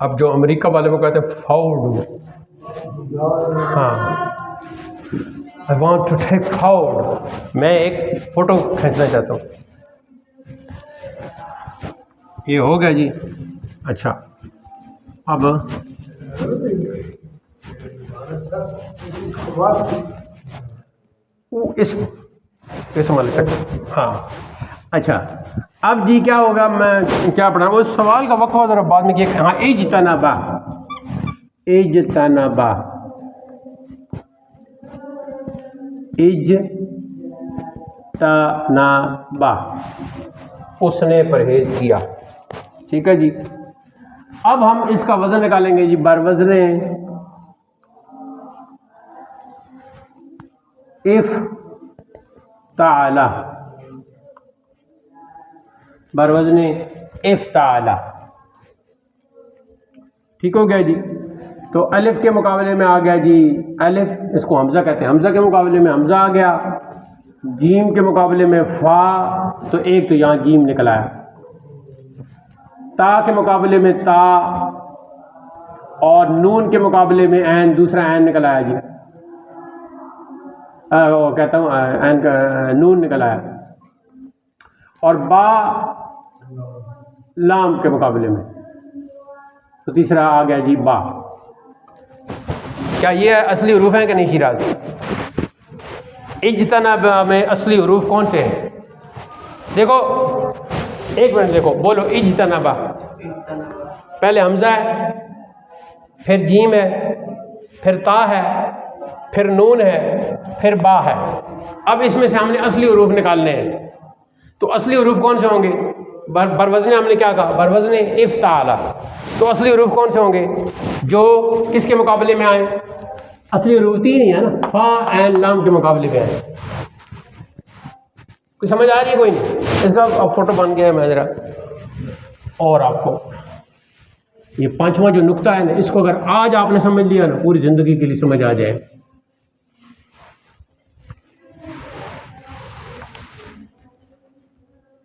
अब जो अमेरिका वाले को कहते हैं फाउड, हाँ, आई वॉन्ट टू टेक फाउड, मैं एक फोटो खींचना चाहता हूँ। ये हो गया जी। अच्छा, अब इस वाले तक, हाँ। अच्छा, अब जी क्या होगा? मैं क्या पढ़ा वो सवाल का वक़्त जरा बाद में किया। हाँ, इज्तनबा, इज्तनबा, इज्तनबा, उसने परहेज किया। ठीक है जी। अब हम इसका वजन निकालेंगे जी। बरवज़्न इफ़्ताला, बरवज़्न इफ़्ताला। ठीक हो गया जी। तो अलिफ के मुकाबले में आ गया जी अलिफ, इसको हमज़ा कहते हैं, हमज़ा के मुकाबले में हमज़ा आ गया। जीम के मुकाबले में फ़ा, तो एक तो यहाँ जीम निकल आया। ता के मुकाबले में ता, और नून के मुकाबले में ऐन, दूसरा ऐन निकल आया जी। वो कहता हूँ ऐन का नून निकल आया। और बा लाम के मुकाबले में, तो तीसरा आ गया जी बा। क्या ये असली हरूफ हैं कि नहीं शिराज? इज्तनबा में असली हरूफ कौन से हैं? देखो, एक मिनट देखो, बोलो इज्तनबा। पहले हमज़ा है, फिर जीम है, फिर ता है, फिर नून है, फिर बा है। अब इसमें से हमने असली हरूफ निकालने हैं। तो असली हरूफ कौन से होंगे? बरवज़्न हमने क्या कहा? बरवज़्न इफ़्ताला। तो असली हरूफ कौन से होंगे जो किसके मुकाबले में आए? असली हरूफ 3 ही है ना, फा ऐन लाम के मुकाबले में आए। कुछ समझ आ रही है? कोई नहीं। इसका अब फोटो बन गया है। मैं जरा और आपको ये 5वां जो नुक्ता है ना, इसको अगर आज आपने समझ लिया ना, पूरी जिंदगी के लिए समझ आ जाए।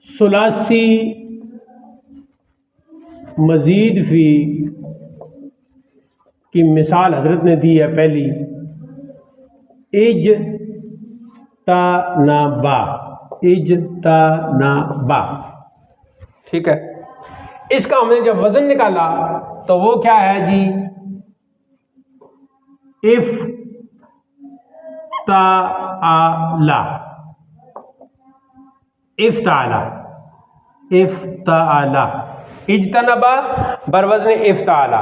सुलासी मजीद फी की मिसाल हजरत ने दी है पहली, इज्तनबा, इज्तनबा, ठीक है। इसका हमने जब वजन निकाला तो वो क्या है जी, इफ्ताला, इफ्ताला, इफ्ताला, इज्तनबा बरवज़न इफ्ताला।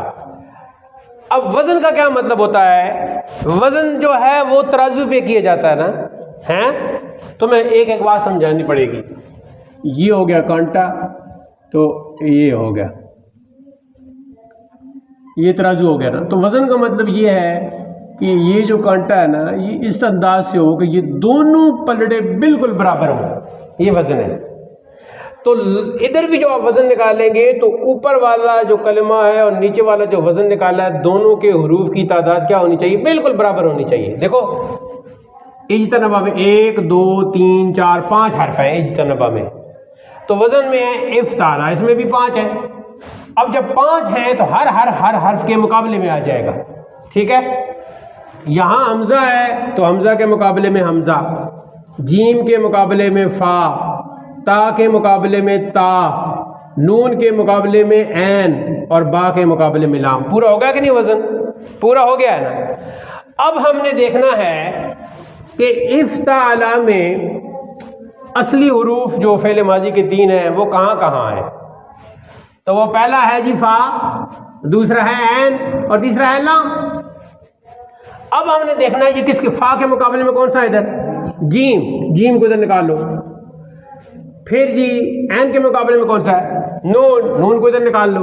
अब वजन का क्या मतलब होता है? वजन जो है वो तराजू पे किया जाता है ना, हैं? तो मैं एक एक बात समझानी पड़ेगी। ये हो गया कांटा, तो ये हो गया, ये तराजू हो गया ना। तो वजन का मतलब ये है कि ये जो कांटा है ना, ये इस अंदाज से हो कि ये दोनों पलड़े बिल्कुल बराबर हो, ये वजन है। तो इधर भी जो आप वजन निकालेंगे तो ऊपर वाला जो कलमा है और नीचे वाला जो वजन निकाला है, दोनों के हुरूफ की तादाद क्या होनी चाहिए? बिल्कुल बराबर होनी चाहिए। देखो इज्तनबा में 1 2 3 4 5 हर्फ है इज्तनबा में, तो वजन में है इफ्ताला, इसमें भी 5 है। अब जब 5 है तो हर हर्फ के मुकाबले में आ जाएगा, ठीक है। यहाँ हमजा है तो हमजा के मुकाबले में हमजा, जीम के मुकाबले में फा, ता के मुकाबले में ता, नून के मुकाबले में ऐन और बा के मुकाबले में लाम। पूरा हो गया कि नहीं? वजन पूरा हो गया है ना। अब हमने देखना है कि इफ्ताला में असली हुरूफ जो फ़ेल माजी के 3 हैं वो कहाँ कहाँ हैं? तो वो पहला है जी फा, दूसरा है ऐन और तीसरा है लाम। अब हमने देखना है जी किसके, फा के मुकाबले में कौन सा है इधर? जीम, जीम को इधर निकाल लो। फिर जी ऐन के मुकाबले में कौन सा है? नून, नून को इधर निकाल लो।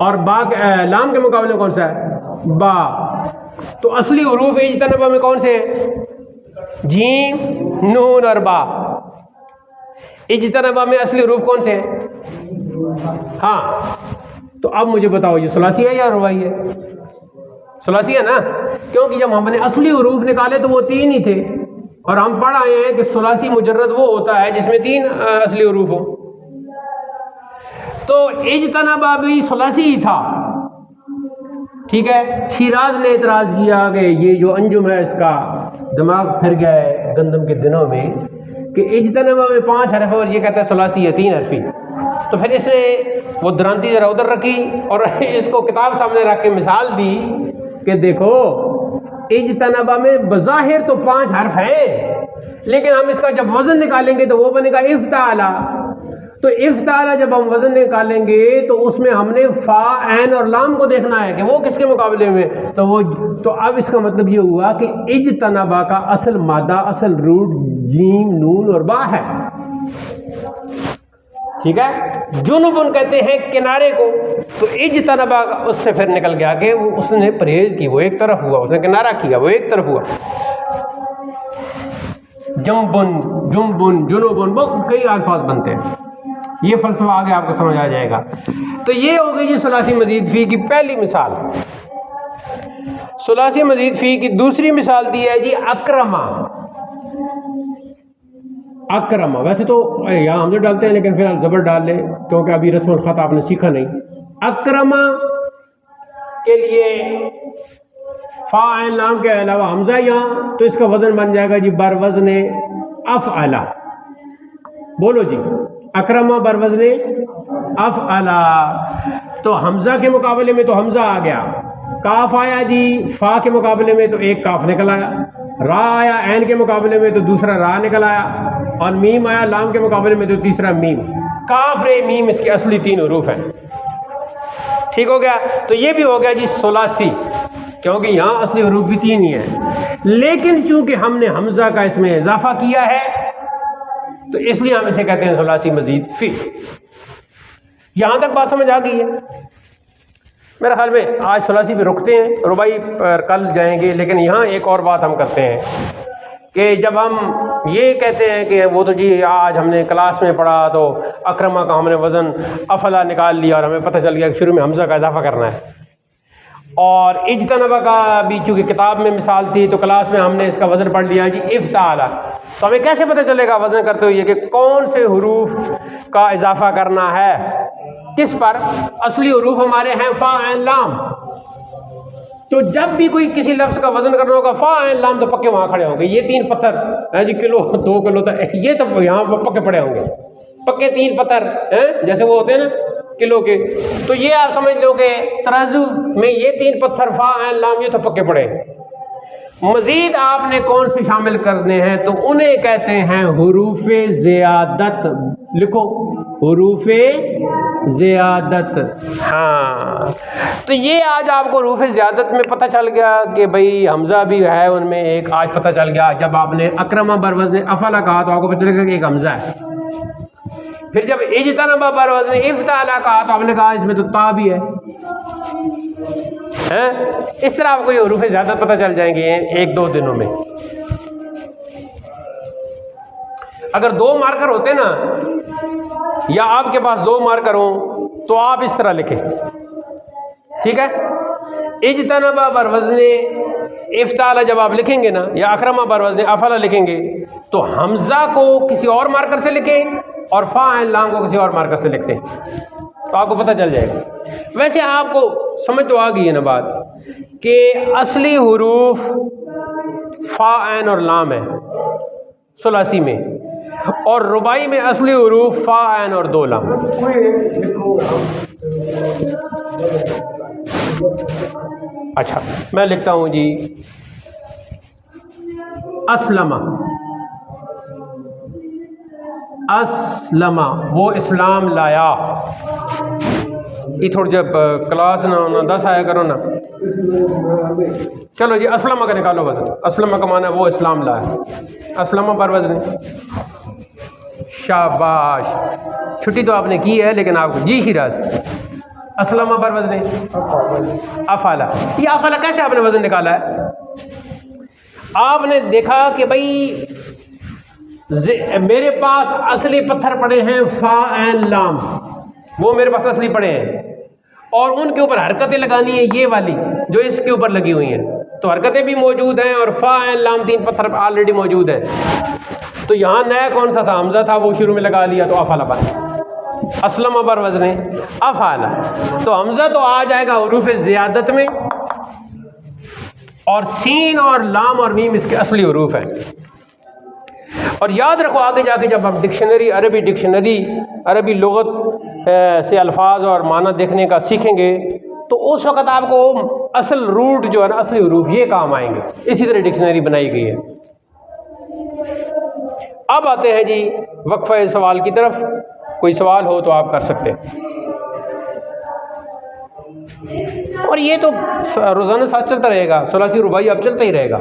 और बा, लाम के मुकाबले में कौन सा है? बा। तो असली हुरूफ इज्तनबा में कौन से हैं? जीम, नून और बा। इज्तनबा में असली हुरूफ कौन से हैं? हाँ, तो अब मुझे बताओ ये सुलासी है या रुबाई है? सुलासी है ना, क्योंकि जब हमने असली हुरूफ निकाले तो वो 3 ही थे, और हम पढ़ आए हैं कि सुलासी मुजर्रद वो होता है जिसमें 3 असली हुरूफ हो। तो इज्तनबा भी सुलासी ही था, ठीक है। शिराज ने इतराज़ किया कि ये जो अंजुम है इसका दिमाग फिर गया है गंदम के दिनों में कि इज्तनबा में 5 हरफ है और ये कहता है सुलासी है 3 हरफी। तो फिर इसने वो द्रांति जरा उधर रखी और इसको किताब सामने रख के मिसाल दी कि देखो इज्तनबा में बज़ाहिर तो 5 हर्फ हैं, लेकिन हम इसका जब वजन निकालेंगे तो वो बनेगा इफ्ताला। तो इफ्ताला जब हम वजन निकालेंगे तो उसमें हमने फा, ऐन और लाम को देखना है कि वो किसके मुकाबले में। तो अब इसका मतलब ये हुआ कि इज्तनबा का असल मादा, असल रूट जीम, नून और बा है, ठीक है। जुनुबुन कहते हैं किनारे को। तो इज्तनबा उससे फिर निकल गया कि वो उसने परहेज की, वो एक तरफ हुआ, उसने किनारा किया, वो एक तरफ हुआ। जम्बुन, जुम्बुन, जुनुबुन, बहुत कई अल्फाज बनते हैं। ये फलसफा आगे आपको समझ आ जाएगा। तो ये हो गई जी सुलासी मजीद फी की पहली मिसाल। सुलासी मजीद फी की दूसरी मिसाल दी है जी अक्रमा। अक्रमा, वैसे तो यहाँ हम जो डालते हैं लेकिन फिलहाल ज़बर डाल ले क्योंकि अभी रस्मुल ख़त आपने सीखा नहीं। अक्रमा के लिए फा, ऐन, लाम के अलावा हमजा यहाँ, तो इसका वजन बन जाएगा जी बर वज़न अफ़अला। बोलो जी, अक्रमा बर वज़न अफ़अला। तो हमजा के मुकाबले में तो हमजा आ गया, काफ आया जी, फा के मुकाबले में तो एक काफ निकल आया, रा आया ऐन के मुकाबले में तो दूसरा रा निकल आया, और मीम आया लाम के मुकाबले में तो तीसरा मीम। काफ रे मीम इसके असली 3 हुरूफ हैं, ठीक हो गया। तो ये भी हो गया जी सुलासी, क्योंकि यहाँ असली हुरूफ भी 3 ही है, लेकिन चूंकि हमने हमजा का इसमें इजाफा किया है तो इसलिए हम इसे कहते हैं सुलासी मजीद फी। यहां तक बात समझ आ गई है? मेरे ख्याल में आज सुलासी पे रुकते हैं, रुबाई पर कल जाएंगे। लेकिन यहाँ एक और बात हम करते हैं कि जब हम ये कहते हैं कि वो तो जी आज हमने क्लास में पढ़ा तो अक्रमा का हमने वज़न अफला निकाल लिया और हमें पता चल गया कि शुरू में हमजा का इजाफा करना है, और इज्तनबा का भी चूँकि किताब में मिसाल थी तो क्लास में हमने इसका वज़न पढ़ लिया जी इफ्ताला। तो हमें कैसे पता चलेगा वज़न करते हुए कि कौन से हुरूफ का इजाफा करना है, किस पर? असली हुरूफ हमारे हैं फा, ऐन, लाम। तो जब भी कोई किसी लफ्ज़ का वजन करना होगा फा ऐन लाम, तो पक्के वहाँ खड़े होंगे। ये 3 पत्थर हैं जी, किलो 2 किलो तक, ये तो यहाँ पक्के पड़े होंगे, पक्के 3 पत्थर हैं जैसे वो होते हैं ना किलो के। तो ये आप समझ लो कि तराजू में ये 3 पत्थर फा ऐन लाम ये तो पक्के पड़े हैं। मज़ीद आपने कौन से शामिल करने हैं, तो उन्हें कहते हैं हुरूफ़े ज़ियादत। लिखो हुरूफ़े ज़ियादत। हाँ, तो ये आज आपको हुरूफ़े ज़ियादत में पता चल गया कि भाई हमज़ा भी है उनमें एक। आज पता चल गया जब आपने अकरमा बरवज़्न अफ़ला कहा तो आपको पता चलेगा कि एक हमज़ा है। फिर जब इज्तनबा बरवज़्न इफ़्ताला कहा तो आपने कहा इसमें तो ता भी है। इस तरह आपको ये हुरूफ़े ज़ियादत पता चल जाएंगे 1-2 दिनों में। अगर 2 मार्कर होते ना, या आपके पास 2 मार्कर हो, तो आप इस तरह लिखें, ठीक है। इज्तनबा बरवज़्न इफ़्ताला जब आप लिखेंगे ना, या अकरमा बरवज़्न अफ़ला लिखेंगे, तो हमज़ा को किसी और मार्कर से लिखें और फा ऐन लाम को किसी और मार्कर से लिखते हैं, तो आपको पता चल जाएगा। वैसे आपको समझ तो आ गई है ना बात कि असली हुरूफ फा ऐन और लाम है सुलासी में, और रुबाई में असली हुरूफ फा ऐन और 2 लाम। अच्छा, मैं लिखता हूँ जी अस्लमा। अस्लमा वो इस्लाम लाया। ये थोड़ी जब क्लास ना 10 आया करो ना। चलो जी अस्लमा का निकालो वज़न। अस्लमा का माना वो इस्लाम लाया। अस्लमा पर वज़न। शाबाश, छुट्टी तो आपने की है लेकिन आपको जी शिराज। अस्लमा पर वज़न अफ़ला। ये अफ़ला कैसे आपने वज़न निकाला है? आपने देखा कि भाई मेरे पास असली पत्थर पड़े हैं फा ऐन लाम, वो मेरे पास असली पड़े हैं, और उनके ऊपर हरकतें लगानी है ये वाली जो इसके ऊपर लगी हुई हैं, तो हरकतें भी मौजूद हैं और फा ऐन लाम 3 पत्थर ऑलरेडी मौजूद है। तो यहाँ नया कौन सा था? हमज़ा था, वो शुरू में लगा लिया तो अफ़ला बन। अस्लमा पर वज़न अफ़ला, तो हमज़ा तो आ जाएगा हुरूफ़ ज़ियादत में, और सीन और लाम और मीम इसके असली हुरूफ हैं। और याद रखो आगे जाके जब हम डिक्शनरी, अरबी डिक्शनरी, अरबी लुगत से अल्फाज और माना देखने का सीखेंगे, तो उस वक़्त आपको असल रूट जो है ना, असली हुरूफ ये काम आएंगे। इसी तरह डिक्शनरी बनाई गई है। अब आते हैं जी वक्फ़ा सवाल की तरफ। कोई सवाल हो तो आप कर सकते हैं, और ये तो रोज़ाना साथ चलता रहेगा, सुलासी रुबाई अब चलता ही रहेगा।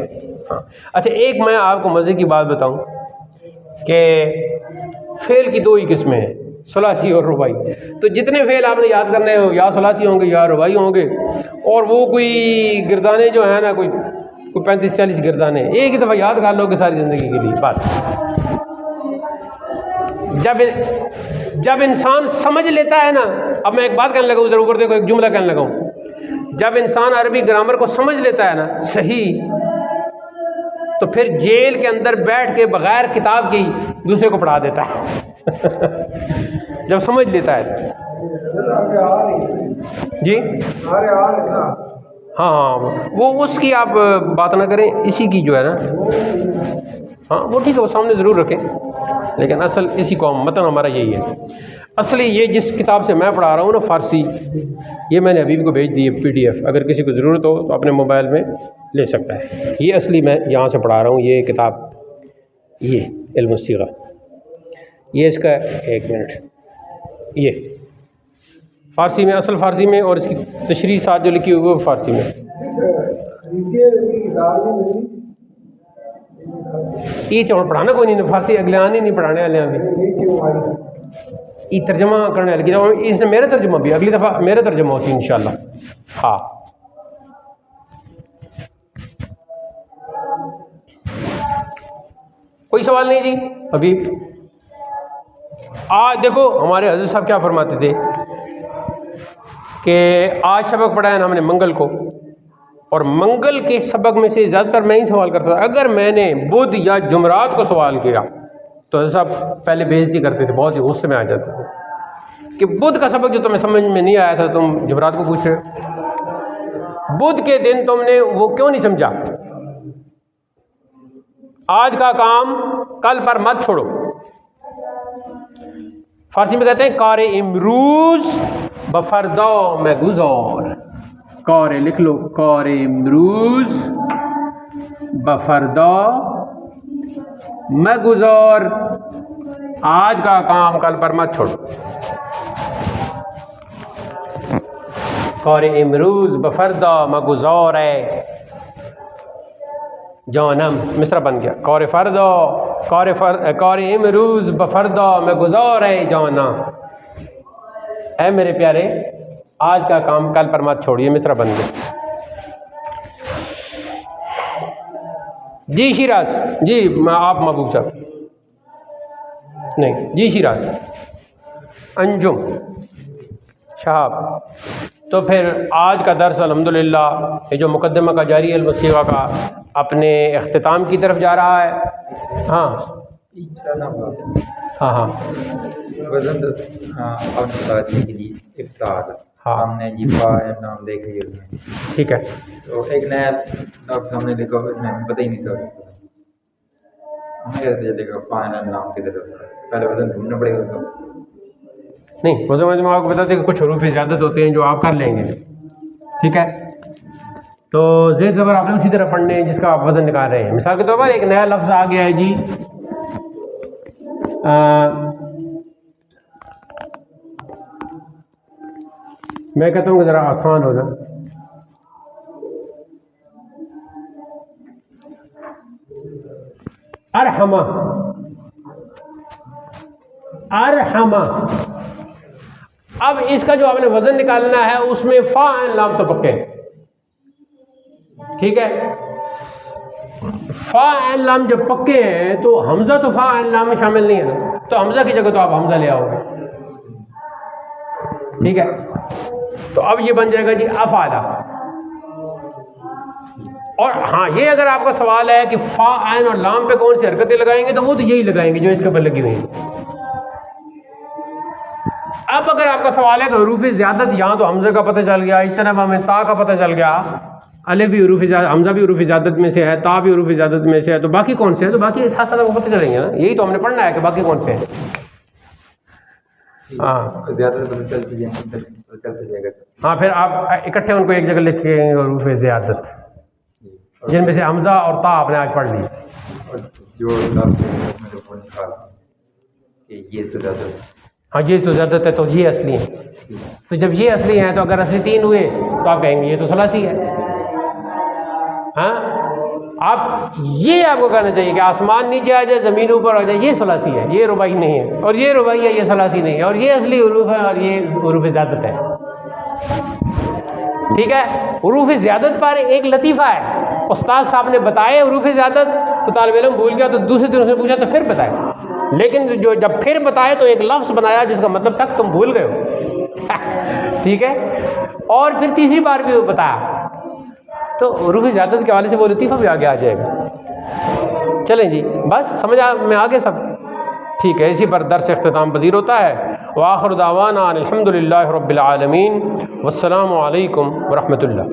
हाँ, अच्छा एक मैं आपको मज़े की बात बताऊं कि फ़ेल की 2 ही किस्में हैं, सुलासी और रुबाई। तो जितने फ़ेल आपने याद करने हो या सुलासी होंगे या रुबाई होंगे, और वो कोई गिरदाने जो है ना, कोई 35-40 गिरदाने एक ही दफ़ा याद कर लोगे सारी ज़िंदगी के लिए बस। जब इंसान समझ लेता है ना, अब मैं एक बात कहने लगा, उधर ऊपर देखो एक जुमला कहने लगा हूँ। जब इंसान अरबी ग्रामर को समझ लेता है ना सही, तो फिर जेल के अंदर बैठ के बगैर किताब के ही दूसरे को पढ़ा देता है जब समझ लेता है जी। हाँ, वो उसकी आप बात ना करें, इसी की जो है ना, हाँ वो ठीक है, वो सामने ज़रूर रखें, लेकिन असल इसी को मतन हमारा यही है। असली ये जिस किताब से मैं पढ़ा रहा हूँ ना फ़ारसी, ये मैंने अभी को भेज दी है PDF, अगर किसी को ज़रूरत हो तो अपने मोबाइल में ले सकता है। ये असली मैं यहाँ से पढ़ा रहा हूँ, ये किताब, ये इल्म सीगा, ये इसका 1 मिनट, ये फ़ारसी में, असल फ़ारसी में, और इसकी तशरीह साथ जो लिखी हुई वो फ़ारसी में। ये तो पढ़ाना कोई नहीं, फ़ारसी अगले आने नहीं पढ़ाने वाले अभी, ये तर्जमा करने वाले किताब, इसने मेरा तर्जुमा भी अगली दफ़ा मेरा तर्जुमा होती है इंशाल्लाह। हाँ, कोई सवाल नहीं जी अभी? आज देखो हमारे हज़रत साहब क्या फरमाते थे कि आज सबक पढ़ाया हमने मंगल को, और मंगल के सबक में से ज़्यादातर मैं ही सवाल करता था। अगर मैंने बुध या जुमरात को सवाल किया तो हज़रत साहब पहले बेइज्जती करते थे, बहुत ही गुस्से में आ जाते थे कि बुध का सबक जो तुम्हें समझ में नहीं आया था तुम जुमरात को पूछ रहे हो। बुध के दिन तुमने वो क्यों नहीं समझा? आज का काम कल पर मत छोड़ो। फारसी में कहते हैं कार इमरूज बफरदा में गुजार। कार लिख लो, कार इमरूज बफरदा में गुजार। आज का काम कल पर मत छोड़ो। कार इमरूज बफरदा में गुजार है जानम, मिसरा बन गया। कार फरदा कार इमरूज बफरदा में गुजार है जाना। ऐ मेरे प्यारे, आज का काम कल पर मत छोड़िए, मिसरा बन गया। जी शिराज जी, आप महबूब साहब नहीं जी, शिराज अंजुम शहाब। तो फिर आज का दर्स अल्हम्दुलिल्लाह ये जो मुकद्दमा का जारी अल-वसीक़ा का अपने इख्तिताम की तरफ जा रहा है। हाँ हाँ हाँ हाँ हमने जीपा नाम देखे ही उसमें, ठीक है। तो एक नया लफ्ज़ हमने देखा, उसमें हमें पता ही नहीं था। हमें कैसे देखा फाइनल नाम की तरफ से पहले वजन ढूंढना पड़ेगा उसको। नहीं, वज़न मैं आपको बताते हैं कि कुछ हरूफ ज़्यादत होते हैं जो आप कर लेंगे, ठीक है। तो ज़ेर ज़बर आपने उसी तरह पढ़ने हैं जिसका आप वज़न निकाल रहे हैं। मिसाल के तौर पर एक नया लफ्ज़ आ गया है जी, मैं कहता हूँ कि ज़रा आसान हो जाए। अरहमा, अरहमा। अब इसका जो आपने वजन निकालना है उसमें फा एन लाम तो पक्के, ठीक है। फा एन लाम जब पक्के हैं तो हमजा तो फा एन लाम में शामिल नहीं है ना, तो हमजा की जगह तो आप हमजा ले आओगे, ठीक है। तो अब ये बन जाएगा जी अफाला। और हाँ, ये अगर आपका सवाल है कि फा आइन और लाम पे कौन सी हरकतें लगाएंगे, तो वो तो यही लगाएंगे जो इसके ऊपर लगी हुई हैं। अब अगर आपका सवाल है कि हरूफ ज़्यादत, यहाँ तो हमज़े का पता चल गया, इतना में ता का पता चल गया, अलिफ भी हरूफ हमज़ा भी हरूफ ज़्यादत में से है, ता भी हरूफ ज़्यादत में से है, तो बाकी कौन से हैं? तो बाकी साथ साथ आपको पता चलेंगे ना, यही तो हमने पढ़ना है कि बाकी कौन से हैं। हाँ हाँ, फिर आप इकट्ठे उनको एक जगह लिख के हरूफ ज़्यादत, जिनमें से हमज़ा और ता आपने आज पढ़ ली। हाँ, ये तो ज़्यादत है, तो ये असली है। तो जब ये असली हैं तो अगर असली 3 हुए तो आप कहेंगे ये तो सलासी है। हाँ, आप ये आपको कहना चाहिए कि आसमान नीचे आ जाए, ज़मीन ऊपर आ जाए, ये सलासी है, ये रुबाई नहीं है। और ये रुबाई है, ये सलासी नहीं है। और ये असली हुरूफ है और ये हुरूफ ज़्यादत है, ठीक है। हुरूफ ज़्यादत पर एक लतीफ़ा है, उस्ताद साहब ने बताए हुरूफ ज़्यादत, तो तालिब इल्म भूल गया तो दूसरे दिन उसने पूछा तो फिर बताया, लेकिन जो जब फिर बताए तो एक लफ्ज़ बनाया जिसका मतलब तक तुम भूल गए हो, ठीक है। और फिर तीसरी बार भी बताया, तो हुरूफ ज़्यादत के हवाले से वो लतीफ़ा भी आगे आ जाएगा। चलें जी, बस समझ में आ गया सब, ठीक है। इसी पर दर्स इख्तिताम पज़ीर होता है। व आखिर दावाना अनिल हम्दुलिल्लाहि रब्बिल आलमीन, वस्सलामु अलैकुम व रहमतुल्लाह।